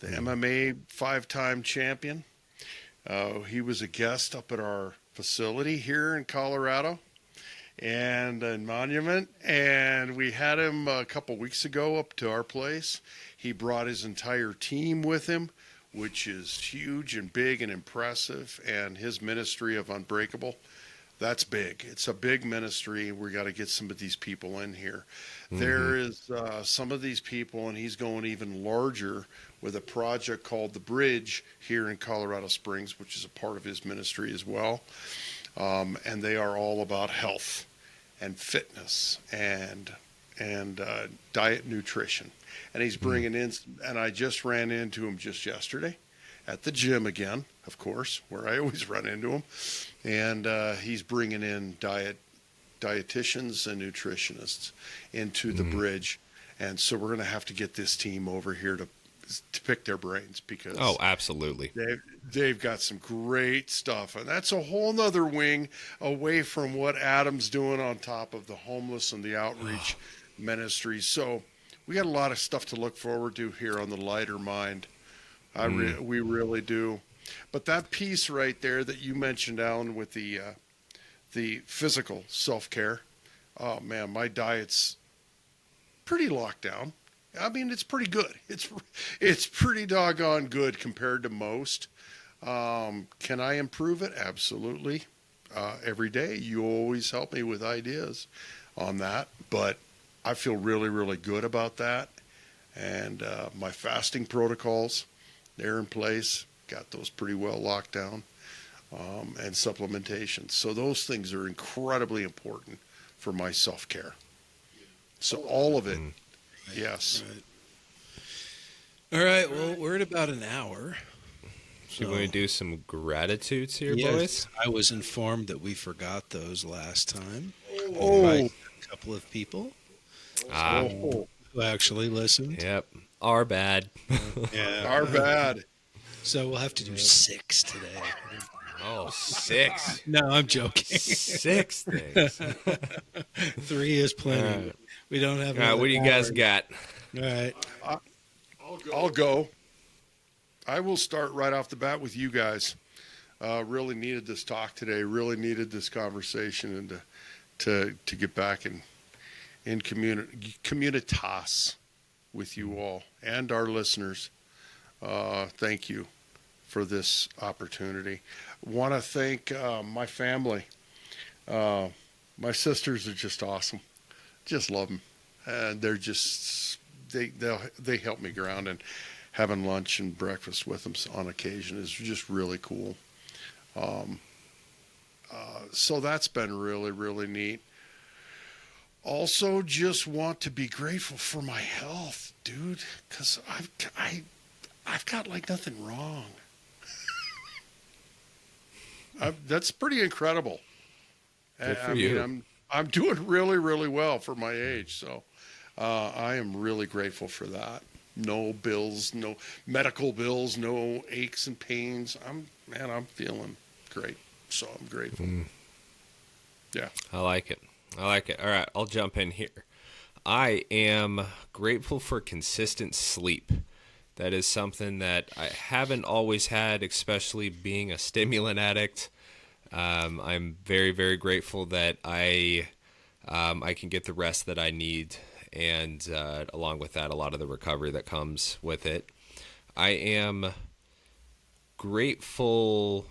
the MMA 5-time champion. He was a guest up at our facility here in Colorado and in Monument, and we had him a couple weeks ago up to our place. He brought his entire team with him, which is huge and big and impressive, and his ministry of Unbreakable, that's big. It's a big ministry. We got to get some of these people in here. There is some of these people, and he's going even larger with a project called The Bridge here in Colorado Springs, which is a part of his ministry as well. And they are all about health and fitness and diet nutrition. And he's bringing in, and I just ran into him just yesterday at the gym again, of course, where I always run into him. And he's bringing in dietitians and nutritionists into the bridge. And so we're going to have to get this team over here to pick their brains, because absolutely, they've got some great stuff, and that's a whole nother wing away from what Adam's doing on top of the homeless and the outreach ministries. So we got a lot of stuff to look forward to here on the Lighter Mind. We really do. But that piece right there that you mentioned, Alan, with the physical self-care, oh man, my diet's pretty locked down. I mean, it's pretty good. It's pretty doggone good compared to most. Can I improve it? Absolutely. Every day, you always help me with ideas on that. But I feel really, really good about that. And my fasting protocols, they're in place. Got those pretty well locked down. And supplementation. So those things are incredibly important for my self-care. So all of it. Yes. All right. Well, we're at about an hour. So we're going to do some gratitudes here, yes, boys? I was informed that we forgot those last time. Oh. By a couple of people who actually listened. Yep. Our bad. Yeah. Our bad. So we'll have to do 6 today. Oh, 6. No, I'm joking. 6 things. 3 is plenty. We don't have All right, what do you another guys hour. got? All right. I'll go. I will start right off the bat with you guys. Really needed this talk today. Really needed this conversation, and to get back in communitas with you all and our listeners. Thank you for this opportunity. Want to thank my family. My sisters are just awesome. Just love them, and they're just they help me ground, and having lunch and breakfast with them on occasion is just really cool. Um, so that's been really, really neat. Also, just want to be grateful for my health, dude, because I've got like nothing wrong. That's pretty incredible. Good for I mean, you. I'm doing really, really well for my age. So I am really grateful for that. No bills, no medical bills, no aches and pains. I'm feeling great. So I'm grateful. Yeah. I like it. I like it. All right, I'll jump in here. I am grateful for consistent sleep. That is something that I haven't always had, especially being a stimulant addict. I'm very, very grateful that I can get the rest that I need, and along with that, a lot of the recovery that comes with it. I am grateful.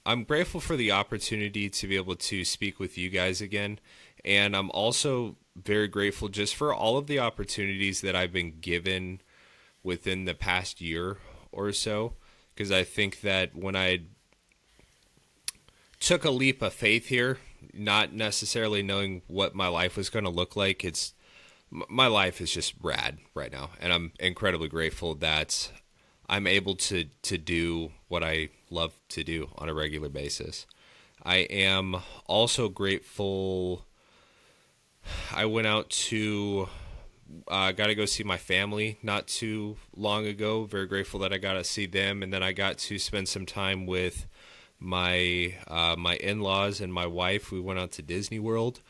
I'm grateful for the opportunity to be able to speak with you guys again, and I'm also very grateful just for all of the opportunities that I've been given within the past year or so, because I think that when I took a leap of faith here, not necessarily knowing what my life was going to look like, my life is just rad right now, and I'm incredibly grateful that I'm able to do what I love to do on a regular basis. I am also grateful. I went out to got to go see my family not too long ago. Very grateful that I got to see them, and then I got to spend some time with my in-laws and my wife. We went out to Disney World,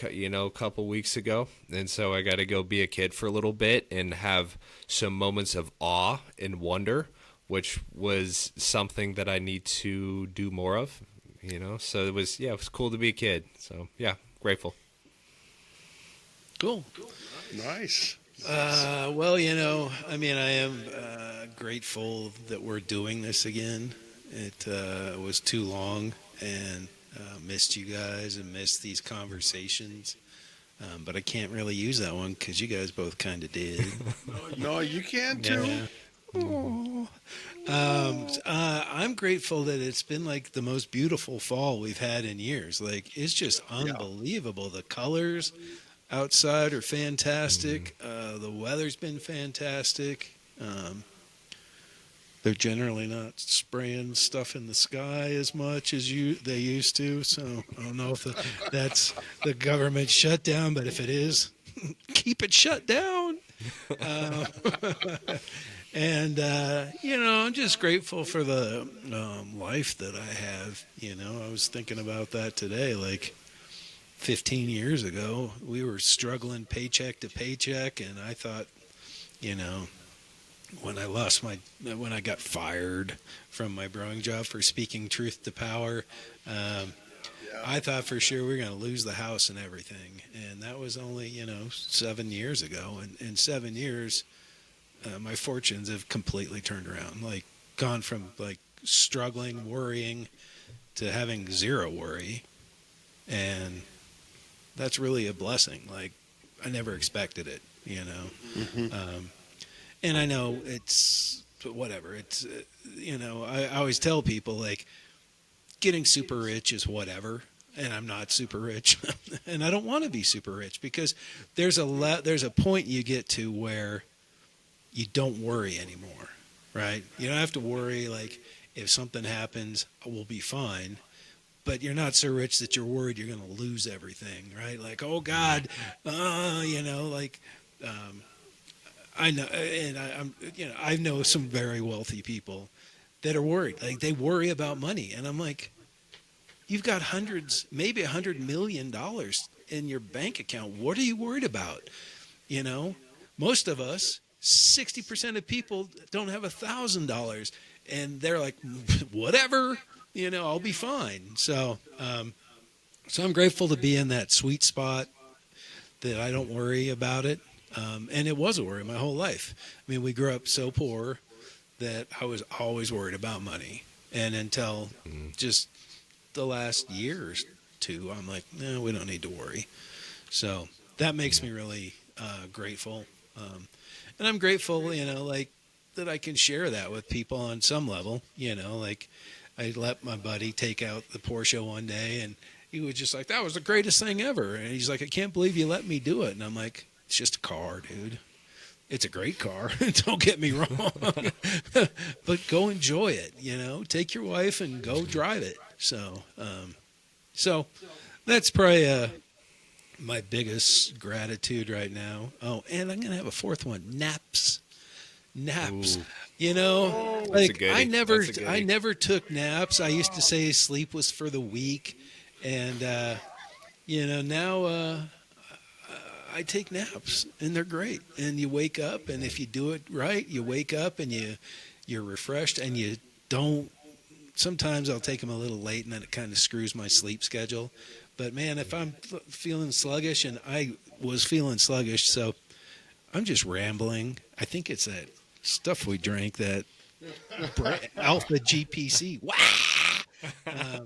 a couple weeks ago, and so I got to go be a kid for a little bit and have some moments of awe and wonder, which was something that I need to do more of. So it was cool to be a kid. So yeah, grateful. Cool. Nice. Well, I mean, I am grateful that we're doing this again. It was too long, and missed you guys and missed these conversations. But I can't really use that one because you guys both kind of did. No, you can too. Yeah. Oh. I'm grateful that it's been like the most beautiful fall we've had in years. Like, it's just unbelievable. The colors outside are fantastic. The weather's been fantastic. They're generally not spraying stuff in the sky as much as they used to. So I don't know if that's the government shutdown, but if it is, keep it shut down. Uh, and I'm just grateful for the life that I have. I was thinking about that today. Like 15 years ago, we were struggling paycheck to paycheck, and I thought, when I got fired from my brewing job for speaking truth to power, I thought for sure we were going to lose the house and everything. And that was only, 7 years ago. And in 7 years, my fortunes have completely turned around, like gone from like struggling, worrying to having zero worry. And that's really a blessing. Like, I never expected it, Mm-hmm. And I know it's whatever. It's, I always tell people, like, getting super rich is whatever. And I'm not super rich. And I don't want to be super rich because there's a point you get to where you don't worry anymore, right? You don't have to worry, like, if something happens, we'll be fine. But you're not so rich that you're worried you're going to lose everything, right? Like, oh God, I know, and I know some very wealthy people that are worried. Like, they worry about money, and I'm like, you've got hundreds, maybe $100 million in your bank account. What are you worried about? You know, most of us, 60% of people don't have $1,000, and they're like, whatever, I'll be fine. So I'm grateful to be in that sweet spot that I don't worry about it. And it was a worry my whole life. I mean, we grew up so poor that I was always worried about money. And until just the last year or two, I'm like, no, we don't need to worry. So that makes me really grateful. And I'm grateful, like that I can share that with people on some level, like I let my buddy take out the Porsche one day, and he was just like, that was the greatest thing ever. And he's like, I can't believe you let me do it. And I'm like, it's just a car, dude. It's a great car. Don't get me wrong. But go enjoy it, Take your wife and go drive it. So that's probably my biggest gratitude right now. Oh, and I'm going to have a fourth one. Naps. Ooh. Like I never took naps. I used to say sleep was for the weak. And, now I take naps, and they're great. And you wake up, and if you do it right, you wake up and you're refreshed, and you don't. Sometimes I'll take them a little late, and then it kind of screws my sleep schedule. But man, if I'm feeling sluggish, and I was feeling sluggish, so I'm just rambling. I think it's that stuff we drank, that Alpha GPC. Wow.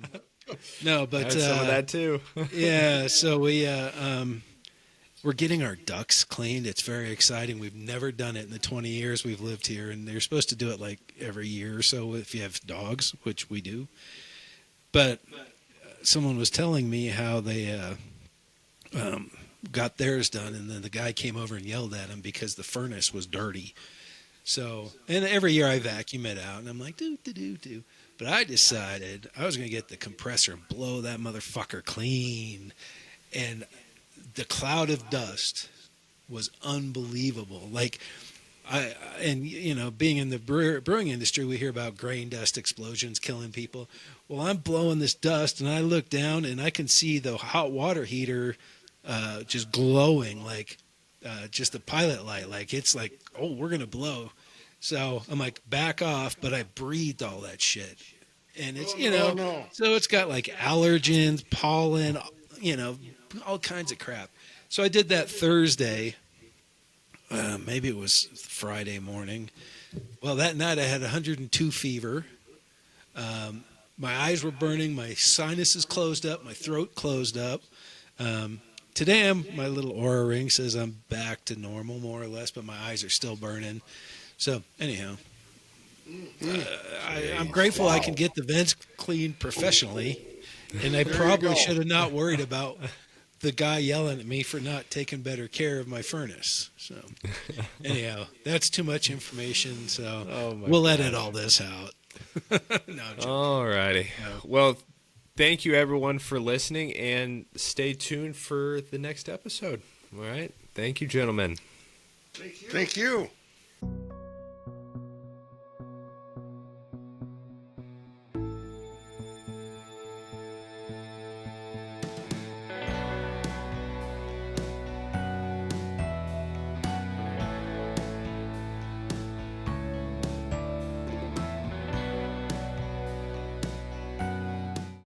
No, but some of that too. Yeah. So we're getting our ducts cleaned. It's very exciting. We've never done it in the 20 years we've lived here, and they're supposed to do it like every year or so if you have dogs, which we do. But someone was telling me how they got theirs done, and then the guy came over and yelled at him because the furnace was dirty. So, and every year I vacuum it out, and I'm like, do. But I decided I was going to get the compressor and blow that motherfucker clean. And the cloud of dust was unbelievable. Like, being in the brewing industry, we hear about grain dust explosions killing people. Well, I'm blowing this dust, and I look down, and I can see the hot water heater just glowing like just a pilot light. Like, it's like, oh, we're going to blow. So I'm like, back off, but I breathed all that shit. And it's, so it's got like allergens, pollen, all kinds of crap. So I did that Thursday. Maybe it was Friday morning. Well, that night I had 102 fever. My eyes were burning. My sinuses closed up. My throat closed up. Today my little aura ring says I'm back to normal, more or less, but my eyes are still burning. So anyhow, I'm grateful I can get the vents cleaned professionally, and I probably should have not worried about the guy yelling at me for not taking better care of my furnace. So anyhow, that's too much information, so we'll edit all this out. No, all righty. No. Well, thank you everyone for listening, and stay tuned for the next episode. All right. Thank you, gentlemen. Thank you.